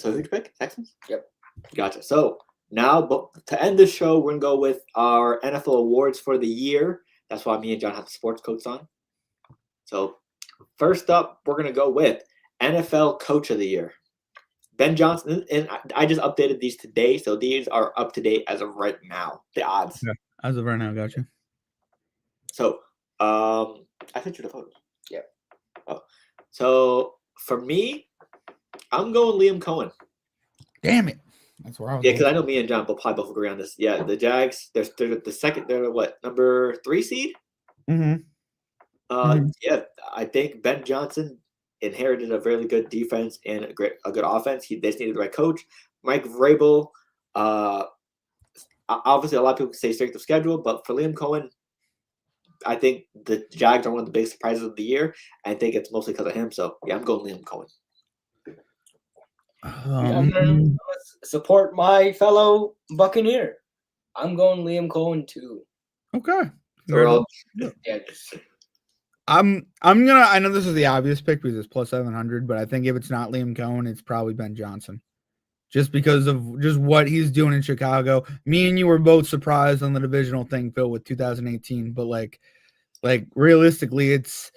who'd you pick? Texans? Yep. Gotcha. So now, but to end this show, we're gonna go with our NFL awards for the year. That's why me and John have the sports coats on. So first up, we're gonna go with NFL Coach of the Year. Ben Johnson, and I just updated these today, so these are up to date as of right now. The odds. Yeah, as of right now, gotcha. So, I sent you the photos. Yeah. Oh, so for me, I'm going Liam Cohen. Damn it, that's where I was. Yeah, because I know me and John will probably both agree on this. Yeah, the Jags. They're the second. They're what, number 3 seed? Mm-hmm. Yeah, I think Ben Johnson inherited a really good defense and a good offense. They just needed the right coach. Mike Vrabel. Obviously, a lot of people say strength of schedule, but for Liam Cohen, I think the Jags are one of the biggest surprises of the year. I think it's mostly because of him. So yeah, I'm going Liam Cohen. I'm gonna support my fellow Buccaneer. I'm going Liam Cohen too. Okay. Yeah. I'm gonna. I know this is the obvious pick because it's plus 700, but I think if it's not Liam Cohen, it's probably Ben Johnson, just because of just what he's doing in Chicago. Me and you were both surprised on the divisional thing, Phil, with 2018, but like realistically, it's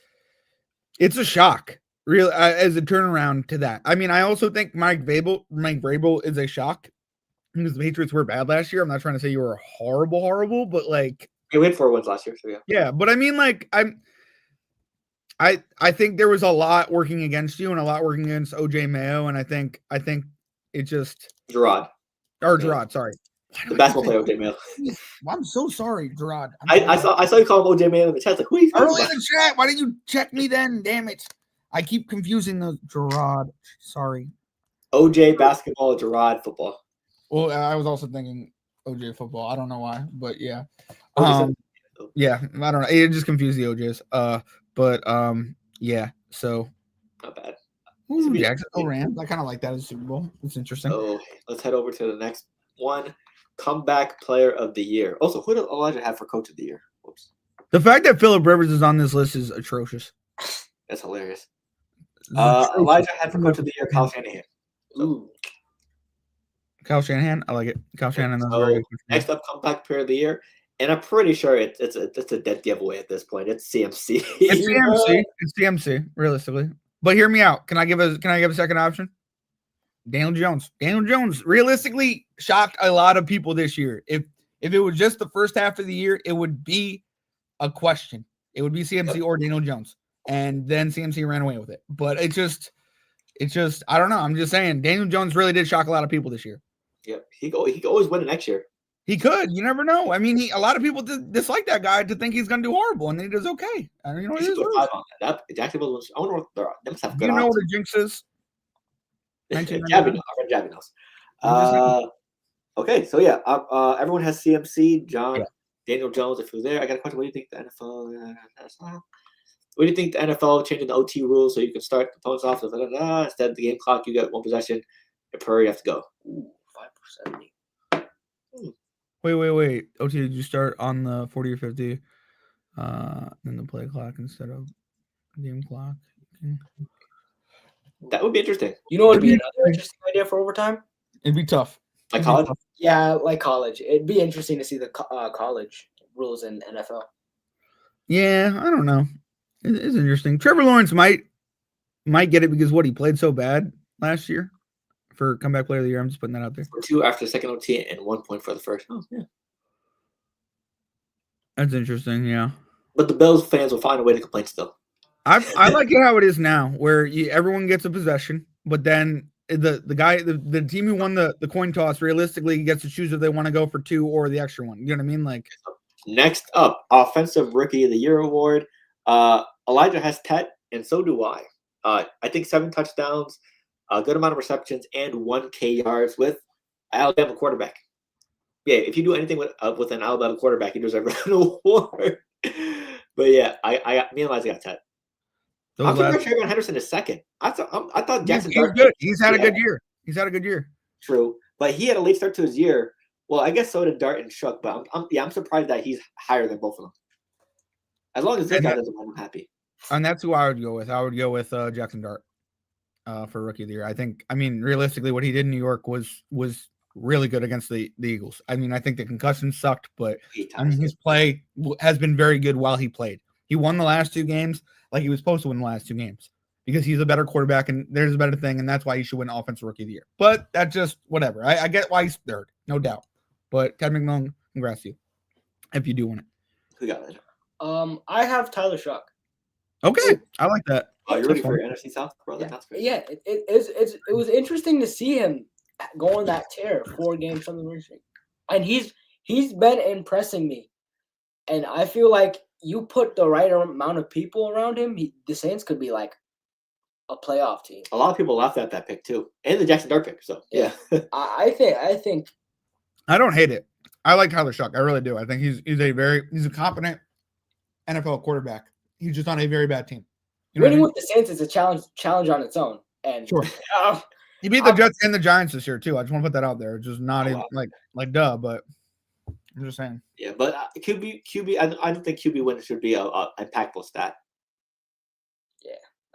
a shock, real as a turnaround to that. I mean, I also think Mike Vrabel is a shock because the Patriots were bad last year. I'm not trying to say you were horrible, but like we had 4 wins last year, so yeah. Yeah, but I mean, like I think there was a lot working against you and a lot working against OJ Mayo, and I think it just Gerard, sorry. The basketball player OJ Mayo. I'm so sorry, Gerard. I saw you call him OJ Mayo in the chat. Like, who are you talking Early about? in the chat. Why didn't you check me then? Damn it. I keep confusing the Gerard. Sorry. OJ basketball, Gerard football. Well, I was also thinking OJ football. I don't know why, but yeah. Yeah, I don't know. It just confused the OJs. But yeah, so not bad. Ooh, Jacksonville Rams. I kind of like that as a Super Bowl. It's interesting. So let's head over to the next one. Comeback Player of the Year. Also, who did Elijah have for Coach of the Year? Whoops. The fact that Phillip Rivers is on this list is atrocious. That's hilarious. Elijah had for Coach of the Year Kyle Shanahan. Ooh. Kyle Shanahan. I like it. Kyle Shanahan. So next up, Comeback Player of the Year. And I'm pretty sure it's a dead giveaway at this point. It's CMC. It's CMC, realistically. But hear me out. Can I give a second option? Daniel Jones. Daniel Jones realistically shocked a lot of people this year. If it was just the first half of the year, it would be a question. It would be CMC or Daniel Jones. And then CMC ran away with it. But it's just I don't know. I'm just saying Daniel Jones really did shock a lot of people this year. Yep. He could always win it next year. He could. You never know. I mean, a lot of people dislike that guy to think he's going to do horrible, and then he does okay. I mean, he go 5 on that. Jacksonville. I wonder what they must have good. You know what a jinx is? Jabby knows. Okay, so yeah, everyone has CMC, John, yeah. Daniel Jones. If you're there, I got a question. What do you think the NFL? What do you think the NFL changing the OT rules so you can start the opponents off? Instead of the game clock, you get 1 possession. Per you have to go. Ooh, 5%. Wait. OT, did you start on the 40 or 50? Then the play clock instead of game clock. Okay. That would be interesting. You know what would be another interesting idea for overtime? It'd be tough. Like college? Yeah, like college. It'd be interesting to see the college rules in NFL. Yeah, I don't know. It's interesting. Trevor Lawrence might get it because he played so bad last year for comeback player of the year. I'm just putting that out there. 2 after the second OT and 1 point for the first. Oh, yeah. That's interesting, yeah. But the Bills fans will find a way to complain still. I like it how it is now, where everyone gets a possession, but then the team who won the coin toss realistically gets to choose if they want to go for 2 or the extra one. You know what I mean? Like next up, Offensive Rookie of the Year award. Elijah has Tet, and so do I. I think 7 touchdowns, a good amount of receptions, and 1K yards with Alabama quarterback. Yeah, if you do anything with an Alabama quarterback, you deserve an award. But yeah, me and Elijah got Tet. I'm pretty sure Henderson is second. I thought Jackson. He's good. He's had a good year. True, but he had a late start to his year. Well, I guess so did Dart and Shook, but I'm surprised that he's higher than both of them. As long as this guy doesn't win, I'm happy. And that's who I would go with. I would go with Jackson Dart for Rookie of the Year. I mean, realistically, what he did in New York was really good against the Eagles. I mean, I think the concussion sucked, but I mean, times. his play has been very good while he played. He won the last 2 games like he was supposed to win the last 2 games because he's a better quarterback and there's a better thing, and that's why he should win Offensive Rookie of the Year. But that's just whatever. I get why he's third, no doubt. But Ted McMillan, congrats to you if you do win it. Who got it? I have Tyler Shuck. Okay, I like that. Oh, you're That's ready for fun. NFC South, brother? Yeah, That's good. yeah. It was interesting to see him go on that tear, 4 games from the winning streak, and he's been impressing me. And I feel like you put the right amount of people around him, the Saints could be like a playoff team. A lot of people laughed at that pick too, and the Jackson Dart pick. So yeah, I think I don't hate it. I like Tyler Shuck. I really do. I think he's a competent NFL quarterback. He's just on a very bad team. You know what I winning mean? with the Saints is a challenge on its own. And Sure. He beat the Jets and the Giants this year too. I just want to put that out there. It's just not even like duh, but I'm just saying. yeah. But QB, I don't think QB win should be a impactful stat.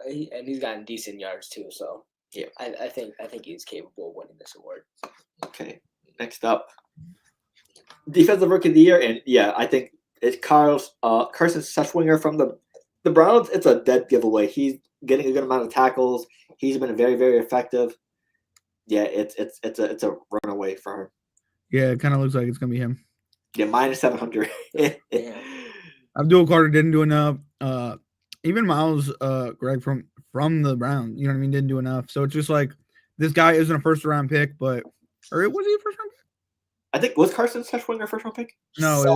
and he's gotten decent yards too. So Yeah. I think he's capable of winning this award. Okay, next up, defensive rookie of the year, and yeah, I think it's Carson Schwarzenegger from the Browns. It's a dead giveaway. He's getting a good amount of tackles. He's been very, very effective. Yeah, it's a runaway for him. Yeah, it kind of looks like it's gonna be him. Yeah, minus 700. Yeah. Abdul Carter didn't do enough. Even Miles Greg from the Browns, you know what I mean, didn't do enough. So it's just like this guy isn't a first round pick, or was he a first round pick? I think was Carson Schwarzenegger first round pick? No, it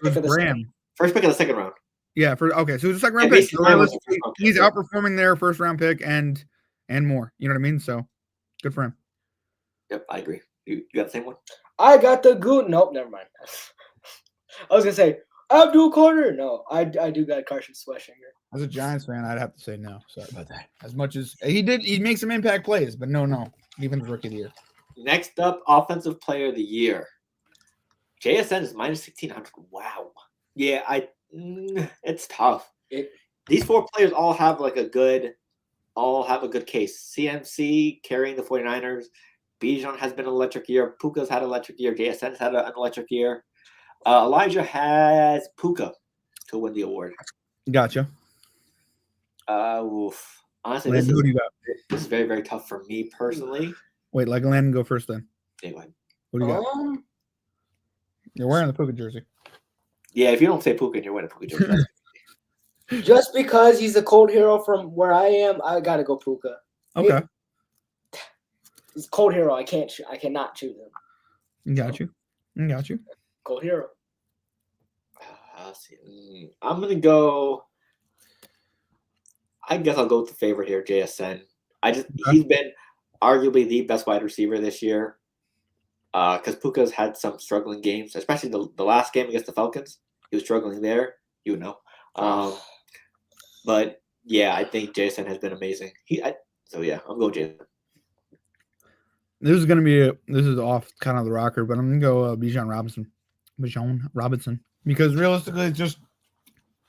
was Graham. First pick of the second round. Yeah, okay. So it was a second round Yeah, pick. basically, Graham was the first round pick, He's yeah. outperforming their first round pick and more. You know what I mean? So good for him. Yep, I agree. You got the same one? I got the good. Nope, never mind. I was gonna say Abdul Carter. No, I do got Carson Schwarzenegger. As a Giants fan, I'd have to say no. Sorry about that. As much as he makes some impact plays, but no. Defensive rookie of the year. Next up, offensive player of the year. JSN is minus 1,600. Wow. Yeah, it's tough. These 4 players all have a good case. CMC carrying the 49ers. Bijan has been an electric year. Puka's had an electric year. JSN's had an electric year. Elijah has Puka to win the award. Gotcha. Oof. Honestly, Landon, who do you got? this is very, very tough for me personally. Wait, let Landon go first then. Anyway. Who do you got? You're wearing the Puka jersey. Yeah, if you don't say Puka, you're winning Puka jersey. Just because he's a cold hero from where I am, I gotta go Puka. Okay. He's a cold hero. I cannot choose him. Got you. Cold hero. I'll see. I'm gonna go. I guess I'll go with the favorite here, JSN. He's been arguably the best wide receiver this year. Because Puka's had some struggling games, especially the last game against the Falcons. He was struggling there. You would know. But yeah, I think JSN has been amazing. So yeah, I'm going JSN. This is off kind of the rocker, but I'm gonna go Bijan Robinson because realistically, it's just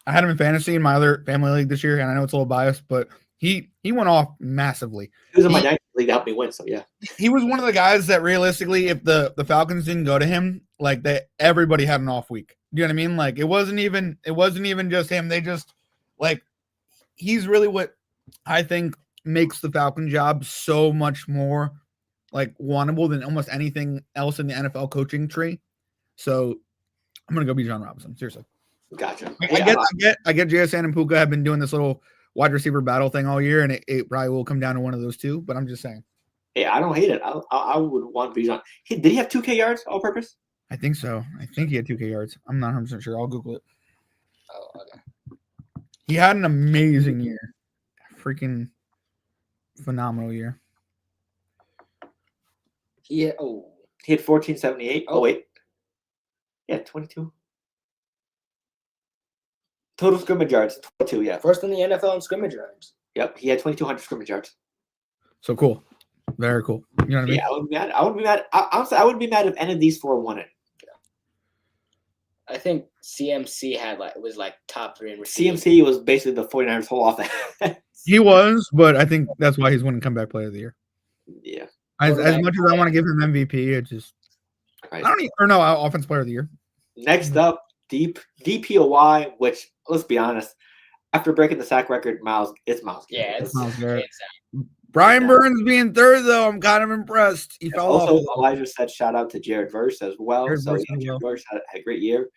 I had him in fantasy in my other family league this year, and I know it's a little biased, but he went off massively. He was in my dynasty league to help me win, so yeah. He was one of the guys that realistically, if the Falcons didn't go to him, everybody had an off week. Do you know what I mean? Like it wasn't even just him. They just he's really what I think makes the Falcon job so much more wantable than almost anything else in the NFL coaching tree. So I'm gonna go Bijan Robinson. Seriously. Gotcha. I get JSN and Puka have been doing this little wide receiver battle thing all year, and it probably will come down to one of those two. But I'm just saying. Hey, I don't hate it. I would want Bijan. Did he have 2K yards all purpose? I think so. I think he had 2K yards. I'm not 100% sure. I'll Google it. Oh, okay. He had an amazing year. Freaking phenomenal year. He had 1478. Oh wait. Yeah, 22. Total scrimmage yards, 22, yeah. First in the NFL in scrimmage yards. Yep, he had 2,200 scrimmage yards. So cool. Very cool. You know what I mean? Yeah, I wouldn't be mad. Honestly, I wouldn't be mad if any of these 4 won it. I think CMC was top 3 in receiving. CMC was basically the 49ers' whole offense. He was, but I think that's why he's winning comeback player of the year. Yeah. As much as I want to give him MVP, it just Right. I don't even, or no, offense player of the year. Next up, DPOY, which let's be honest, after breaking the sack record, it's Miles. Yeah, Garrett. it's Miles Garrett. exactly. Brian Yeah. Burns being third, though, I'm kind of impressed. He fell Also, off. Elijah said shout out to Jared Verse as well. Jared Verse as Jared well. Verse had a great year.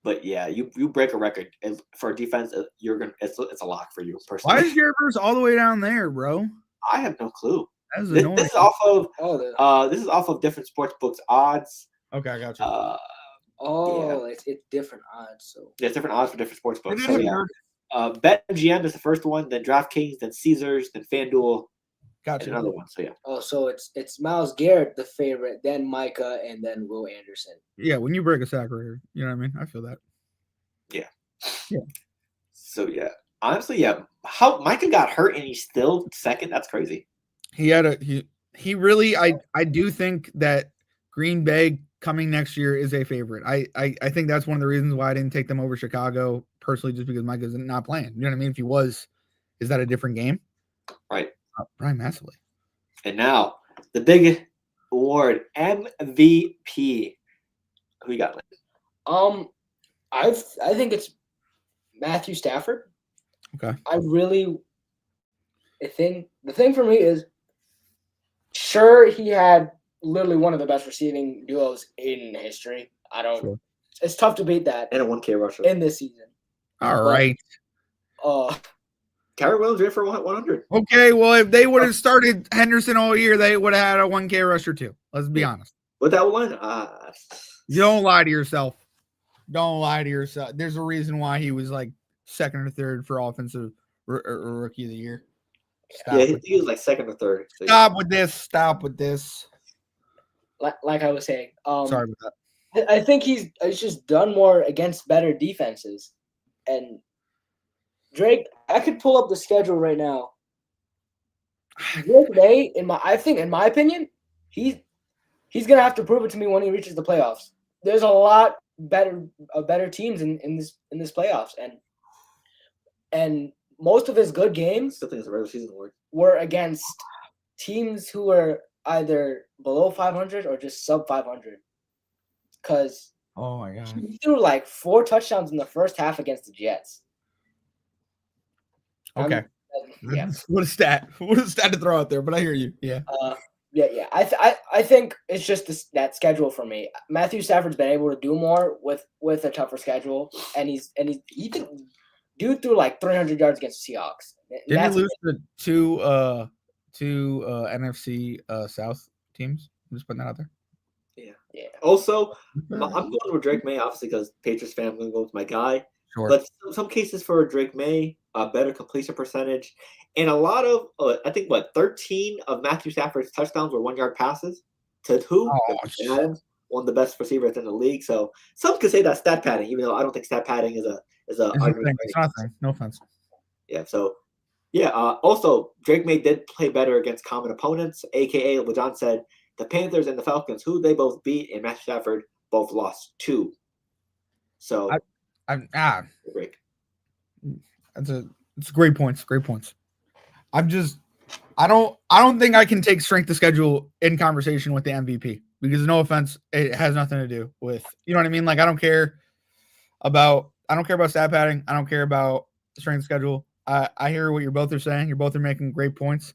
But yeah, you break a record for defense. It's a lock for you personally. Why is Jared Verse all the way down there, bro? I have no clue. That is This annoying. is off of different sports books odds. Okay, I got you. It's different odds. So There's different odds for different sports books. It So is yeah, weird. BetMGM is the first one, then DraftKings, then Caesars, then FanDuel, and Gotcha. another one. So yeah. Oh, so it's Miles Garrett the favorite, then Micah, and then Will Anderson. Yeah, when you break a sack record, you know what I mean? I feel that. Yeah. So yeah, honestly, yeah. How Micah got hurt and he's still second? That's crazy. He really I do think that Green Bay coming next year is a favorite. I think that's one of the reasons why I didn't take them over Chicago personally, just because Micah's not playing. You know what I mean? If he was, is that a different game? Right. Probably massively. And now the big award, MVP. Who you got, Lynn? I think it's Matthew Stafford. Okay. The thing for me is, sure, he had literally one of the best receiving duos in history. Sure. It's tough to beat that And a 1K rusher. in this season. All right. Kyrie Williams ran for 100. Okay, well, if they would have started Henderson all year, they would have had a 1K rusher too. Let's be honest. With that one, You don't lie to yourself. Don't lie to yourself. There's a reason why he was like second or third for offensive rookie of the year. He was like second or third. So Stop with this. Stop with this. Like I was saying, Sorry about that. I think he's just done more against better defenses. And Drake, I could pull up the schedule right now. Drake May, in my opinion, he's gonna have to prove it to me when he reaches the playoffs. There's a lot better teams in this playoffs, and most of his good games still think it's a regular season award. Were against teams who were either below 500 or just sub 500. Because oh my god, he threw like 4 touchdowns in the first half against the Jets. Okay. Yeah. What a stat to throw out there, but I hear you. Yeah. Yeah. I think it's just that schedule for me. Matthew Stafford's been able to do more with a tougher schedule, and he threw like 300 yards against the Seahawks. Didn't he lose to two NFC South teams? I'm just putting that out there. Yeah. Also, I'm going with Drake May, obviously, because Patriots fan. I'm going to go with my guy. Sure. But some cases for Drake May, a better completion percentage, and a lot of, I think, 13 of Matthew Stafford's touchdowns were 1-yard passes to who? Adams, one of the best receivers in the league. So some could say that's stat padding, even though I don't think stat padding is a argument. It's nothing. No offense. Yeah. So, yeah. Also, Drake May did play better against common opponents, aka what John said, the Panthers and the Falcons, who they both beat, and Matthew Stafford both lost to. So. Great. It's great points. Great points. I don't think I can take strength of schedule in conversation with the MVP because no offense, it has nothing to do with, you know what I mean? Like I don't care about stat padding. I don't care about strength of schedule. I hear what you both are saying. You both are making great points.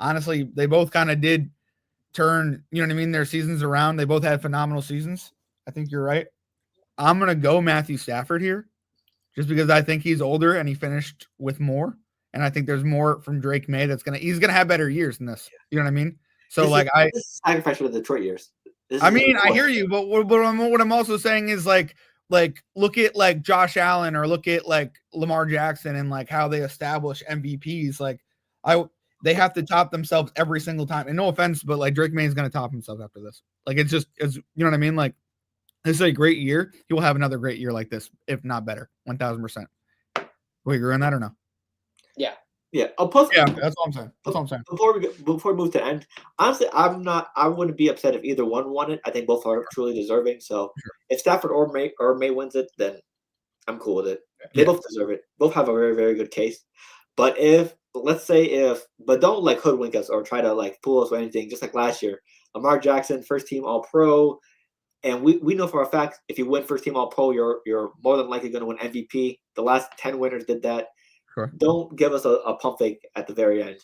Honestly, they both kind of did turn, you know what I mean, their seasons around. They both had phenomenal seasons. I think you're right. I'm going to go Matthew Stafford here just because I think he's older and he finished with more. And I think there's more from Drake May he's going to have better years than this. You know what I mean? So this is sacrifice for the Detroit years. I hear you, but what I'm also saying is like look at like Josh Allen or look at like Lamar Jackson and like how they establish MVPs. Like they have to top themselves every single time. And no offense, but like Drake May is going to top himself after this. Like it's you know what I mean? Like this is a great year. He will have another great year like this, if not better. 1,000%. We agree on that or no? Yeah. Yeah. That's what I'm saying. Before we move to end, honestly, I wouldn't be upset if either one won it. I think both are truly deserving. So if Stafford or May wins it, then I'm cool with it. They both deserve it. Both have a very, very good case. But but don't like hoodwink us or try to like fool us or anything. Just like last year, Lamar Jackson, first team All Pro, And we know for a fact if you win first team All Pro, you're more than likely going to win MVP. The last 10 winners did that. Sure. Don't give us a pump fake at the very end.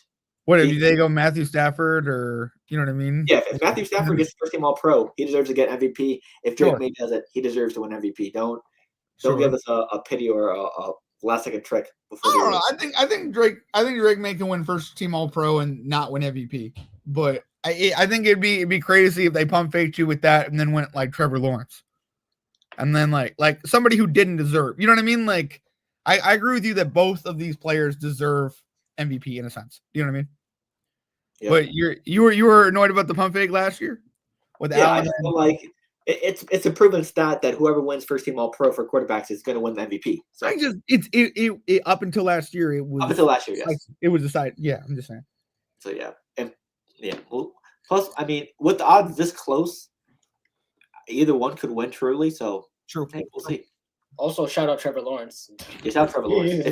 What if they go Matthew Stafford or you know what I mean? Yeah, if Matthew Stafford gets first team All Pro, he deserves to get MVP. If Drake May does it, he deserves to win MVP. Don't give us a pity or a last second trick before. I don't know. I think Drake May can win first team All Pro and not win MVP. But I think it'd be crazy if they pump faked you with that and then went like Trevor Lawrence. And then like somebody who didn't deserve. You know what I mean? Like I agree with you that both of these players deserve MVP in a sense. You know what I mean? Yeah. But you were annoyed about the pump fake last year with Allen. I just feel like it's a proven stat that whoever wins first team All Pro for quarterbacks is going to win the MVP. So it up until last year it was yes. Like, it was decided. Yeah, I'm just saying. So well, plus I mean with the odds this close, either one could win truly. So true. Hey, we'll see. Also, shout out Trevor Lawrence. Yeah, shout out Trevor Lawrence.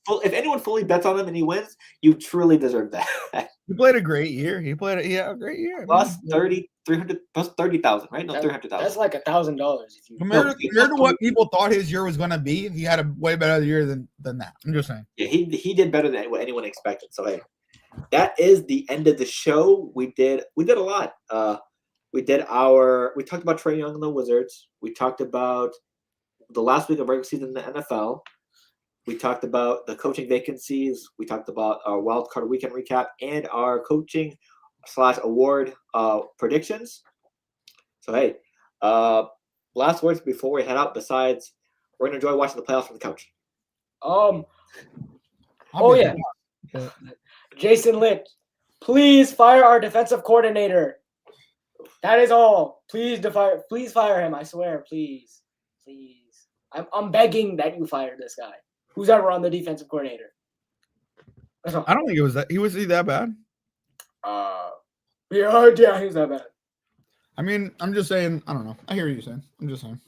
If anyone fully bets on him and he wins, you truly deserve that. He played a great year. He played a great year. Plus 30,000, right? No, 300,000. That's like $1,000 if you compared to what people thought his year was going to be. He had a way better year than that. I'm just saying. Yeah, he did better than what anyone expected. So hey, that is the end of the show. We did a lot. We talked about Trae Young and the Wizards. We talked about the last week of regular season in the NFL. We talked about the coaching vacancies. We talked about our wild card weekend recap and our coaching / award predictions. So hey, last words before we head out. Besides, we're gonna enjoy watching the playoffs from the couch. Yeah. Jason Litt, please fire our defensive coordinator. That is all. Please fire him. I swear, please. I'm begging that you fire this guy. Who's ever on the defensive coordinator? I don't think it was that. Was he that bad? Yeah, he was that bad. I mean, I'm just saying. I don't know. I hear what you're saying. I'm just saying.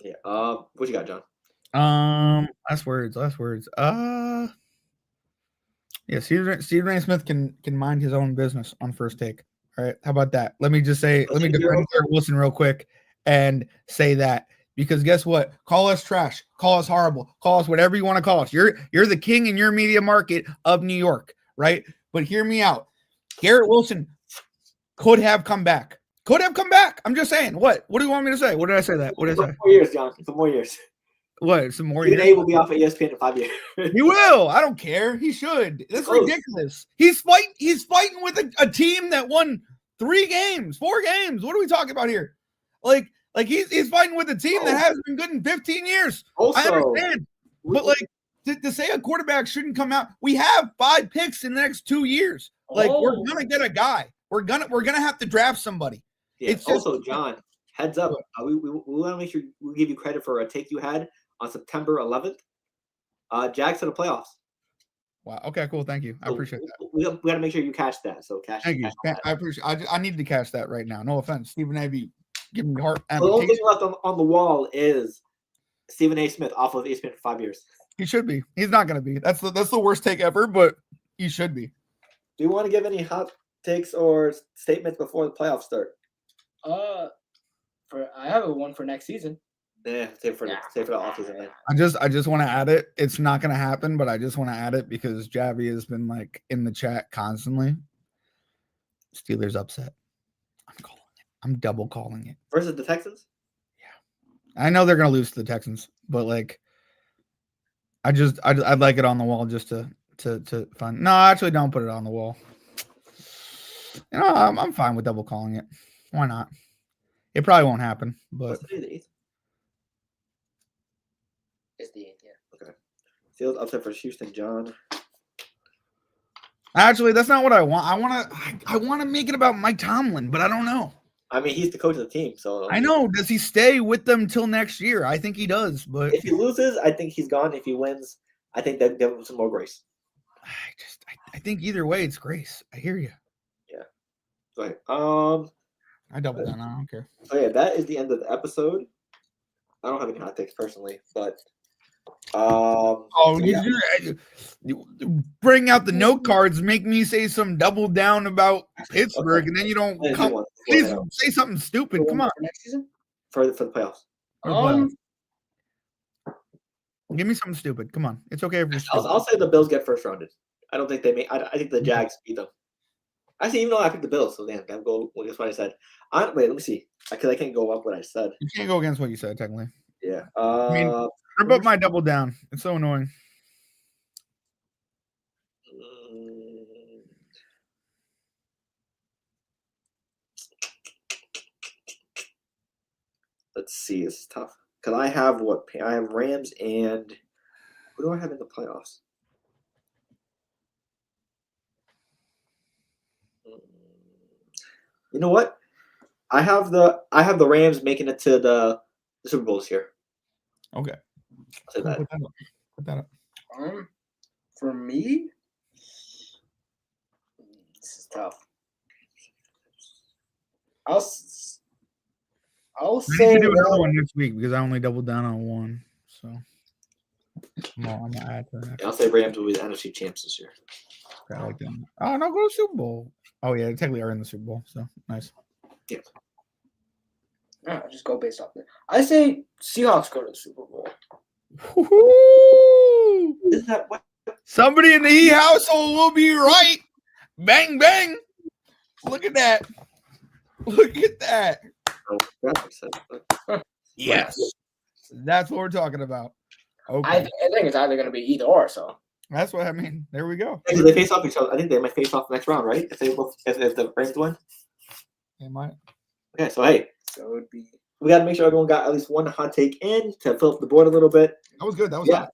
Yeah. What you got, John? Last words. Yeah. Stephen A. Smith can mind his own business on First Take. All right. How about that? Let me defend Garrett Wilson real quick and say that. Because guess what? Call us trash. Call us horrible. Call us whatever you want to call us. You're the king in your media market of New York, right? But hear me out. Garrett Wilson could have come back. I'm just saying. What do you want me to say? What did I say that? What did I say? 4 years, John. Some more years. What? Some more years? Stephen A will be off at ESPN in 5 years. He will. I don't care. He should. That's ridiculous. He's fighting with a team that won 4 games. What are we talking about here? Like he's fighting with a team that hasn't been good in 15 years. Also, I understand. But to say a quarterback shouldn't come out, we have 5 picks in the next 2 years. We're gonna get a guy. We're gonna have to draft somebody. Yeah. It's also, John, heads up. We want to make sure we give you credit for a take you had on September 11th. Jags to the playoffs. Wow. Okay. Cool. Thank you. I appreciate that. We got to make sure you catch that. So cash. Thank you. I appreciate. I need to catch that right now. No offense, Stephen A. B. Give me heart. The only thing left on the wall is Stephen A. Smith off of ESPN for 5 years. He should be. He's not going to be. That's the worst take ever, but he should be. Do you want to give any hot takes or statements before the playoffs start? I have one for next season. Yeah, save for the offseason then. I just want to add it. It's not going to happen, but I just want to add it because Javi has been in the chat constantly. Steelers upset. I'm double calling it. Versus the Texans? Yeah. I know they're going to lose to the Texans, but I'd like it on the wall just to fun. No, actually don't put it on the wall. You know, I'm fine with double calling it. Why not? It probably won't happen, but it's the 8th, yeah. Okay. Steelers upset for Houston, John. Actually, that's not what I want. I want to make it about Mike Tomlin, but I don't know. I mean, he's the coach of the team, so I know. Does he stay with them till next year? I think he does, but if he loses, I think he's gone. If he wins, I think they'll give him some more grace. I think either way, it's grace. I hear you. Yeah. Right. I double down. I don't care. So yeah, that is the end of the episode. I don't have any hot takes personally, but you bring out the note cards, make me say some double down about Pittsburgh, and then you don't Let's do come. one before Please we head out. say something stupid. Come on. For next season? For the playoffs. For the playoffs. Um, Give me something stupid. Come on. It's okay if you're stupid. I'll say the Bills get first rounded. I don't think they may. I think the Jags beat them. Actually, even though I picked the Bills, so damn, I go. Well, guess what I said. Wait, let me see. Because I can't go up what I said. You can't go against what you said, technically. Yeah. mean, Rip up my double down. It's so annoying. Let's see. It's tough because I have I have Rams and who do I have in the playoffs? You know what? I have the Rams making it to the Super Bowl this year. Okay. I'll say that. Put that up. For me, this is tough. I'll I need say to do another one next week because I only doubled down on one. So I'm gonna add to that. I'll say Rams will be the NFC champs this year. I like that. Oh no, go to Super Bowl. Oh yeah, they technically are in the Super Bowl, so nice. Yeah. No, just go based off that. I say Seahawks go to the Super Bowl. Woo-hoo! Isn't that what? Somebody in the He household will be right. Bang bang. Look at that. Look at that. Oh, God, I said, Yes. That's what we're talking about. Okay. I think it's either going to be either or. So That's what I mean. There we go. They face off each other. I think they might face off next round, right? If the Rams win. They might. Okay, so hey, so it would be. we got to make sure everyone got at least one hot take in to fill up the board a little bit. That was good. That was Yeah.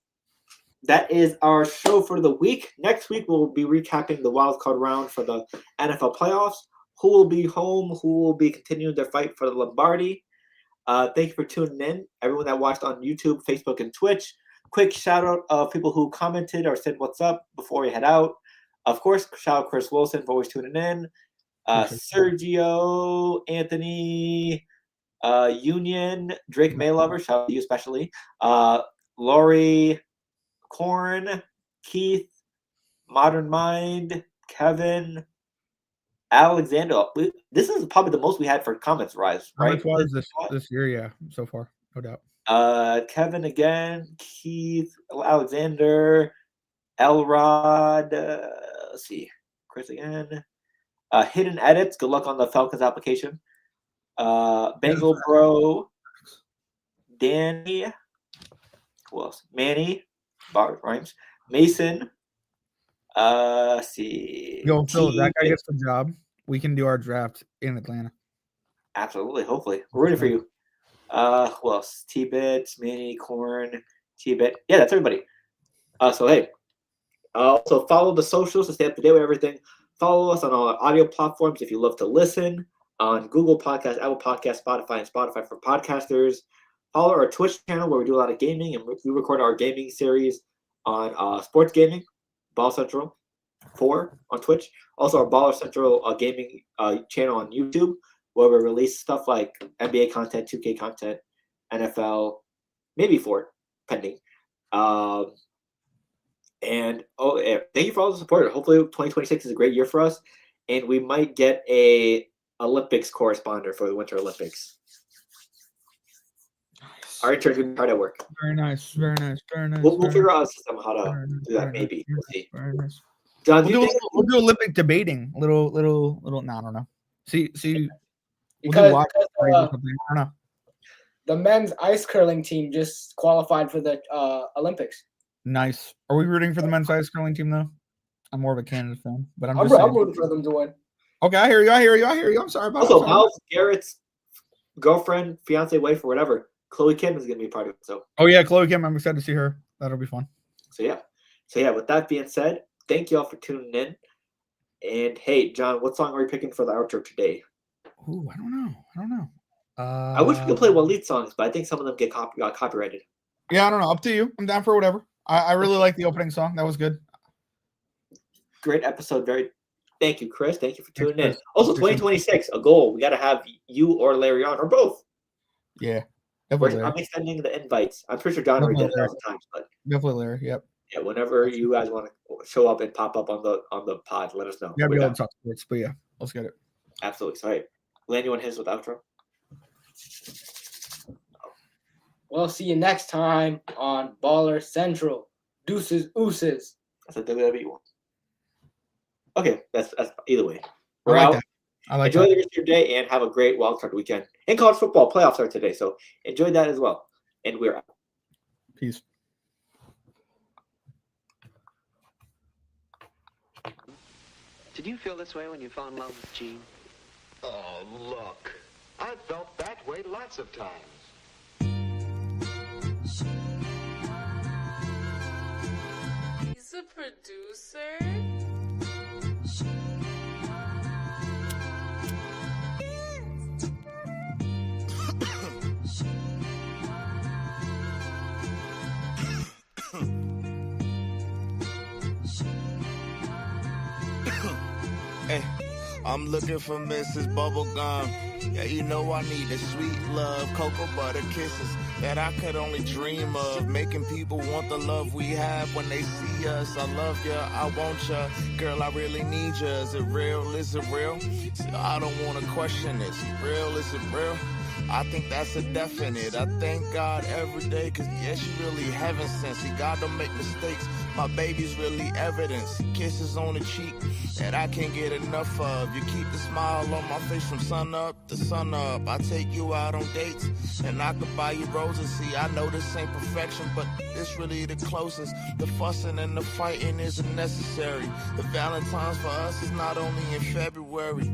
That is our show for the week. Next week, we'll be recapping the wild card round for the NFL playoffs. Who will be home? Who will be continuing their fight for the Lombardi? Thank you for tuning in. Everyone that watched on YouTube, Facebook, and Twitch. Quick shout out of people who commented or said what's up before we head out. Of course, shout out Chris Wilson for always tuning in. Sergio, Anthony, Union, Drake Maylover, shout out to you especially. Lori, Corn, Keith, Modern Mind, Kevin, Alexander. This is probably the most we had for comments, Rise, right? This year, yeah, so far, no doubt. Kevin again, Keith, Alexander, Elrod. Let's see, Chris again. Hidden edits. Good luck on the Falcons application. Bengal Bro, Danny. Who else? Manny. Bart rhymes. Mason. Let's see. Yo, Phil, if that guy gets the job, we can do our draft in Atlanta. Absolutely. Hopefully. We're ready for you. Who else? T-Bits, Manny, Corn, T-Bit. Yeah, that's everybody. So, hey. Also, follow the socials to stay up to date with everything. Follow us on all our audio platforms if you love to listen. On Google Podcasts, Apple Podcasts, Spotify, and Spotify for podcasters. Follow our Twitch channel where we do a lot of gaming, and we record our gaming series on sports gaming, Ball Central 4 on Twitch. Also, our Baller Central gaming channel on YouTube, where we release stuff like NBA content, 2K content, NFL, maybe 4, pending. And thank you for all the support. Hopefully, 2026 is a great year for us, and we might get a Olympics correspondent for the Winter Olympics. Our intern's gonna be hard at work. Very nice, very nice, very nice. We'll figure out a system how to do that. Maybe we'll see. Very nice. John, We'll do Olympic debating. Little. No, I don't know. See. Because I don't know. the men's ice curling team just qualified for the Olympics. Nice. Are we rooting for the men's ice curling team though? I'm more of a Canada fan, but I'm rooting for them to win. Okay, I hear you. I'm sorry about. Also, Miles Garrett's girlfriend, fiance, wife, or whatever, Chloe Kim is going to be part of it. So. Oh yeah, Chloe Kim. I'm excited to see her. That'll be fun. So yeah. With that being said, thank you all for tuning in. And hey, John, what song are we picking for the outro today? Ooh, I don't know. I wish we could play Waleed songs, but I think some of them got copyrighted. Yeah, I don't know. Up to you. I'm down for whatever. I really like the opening song. That was good. Great episode. Thank you, Chris. Thank you for tuning in. Also, 2026, a goal. We got to have you or Larry on, or both. Yeah. I'm extending the invites. I'm pretty sure John already did 1,000 times, but definitely Larry. Yep. Yeah, whenever you guys want to show up and pop up on the pod, let us know. Yeah, be able to talk sports, but yeah. Let's get it. Absolutely. Sorry. Land, you want to hit us with outro? We'll see you next time on Baller Central. Deuces, ooses. That's a WWE one. Okay, that's either way. I We're like out. that. I like Enjoy that. the rest of your day and have a great wildcard weekend. And college football playoffs are today, so enjoy that as well. And we're out. Peace. Did you feel this way when you fell in love with Jean? Oh, look. I've felt that way lots of times. He's a producer. Hey, I'm looking for Mrs. Bubblegum. Yeah, you know I need the sweet love, cocoa butter kisses that I could only dream of. Making people want the love we have when they see us. I love ya, I want ya, girl, I really need ya. Is it real? Is it real? See, I don't want to question this. Real? Is it real? I think that's a definite. I thank God every day, cause yeah, she really heaven sent. See, God don't make mistakes. My baby's really evidence. Kisses on the cheek that I can't get enough of. You keep the smile on my face from sun up to sun up. I take you out on dates and I could buy you roses. See, I know this ain't perfection, but this really the closest. The fussing and the fighting isn't necessary. The Valentine's for us is not only in February.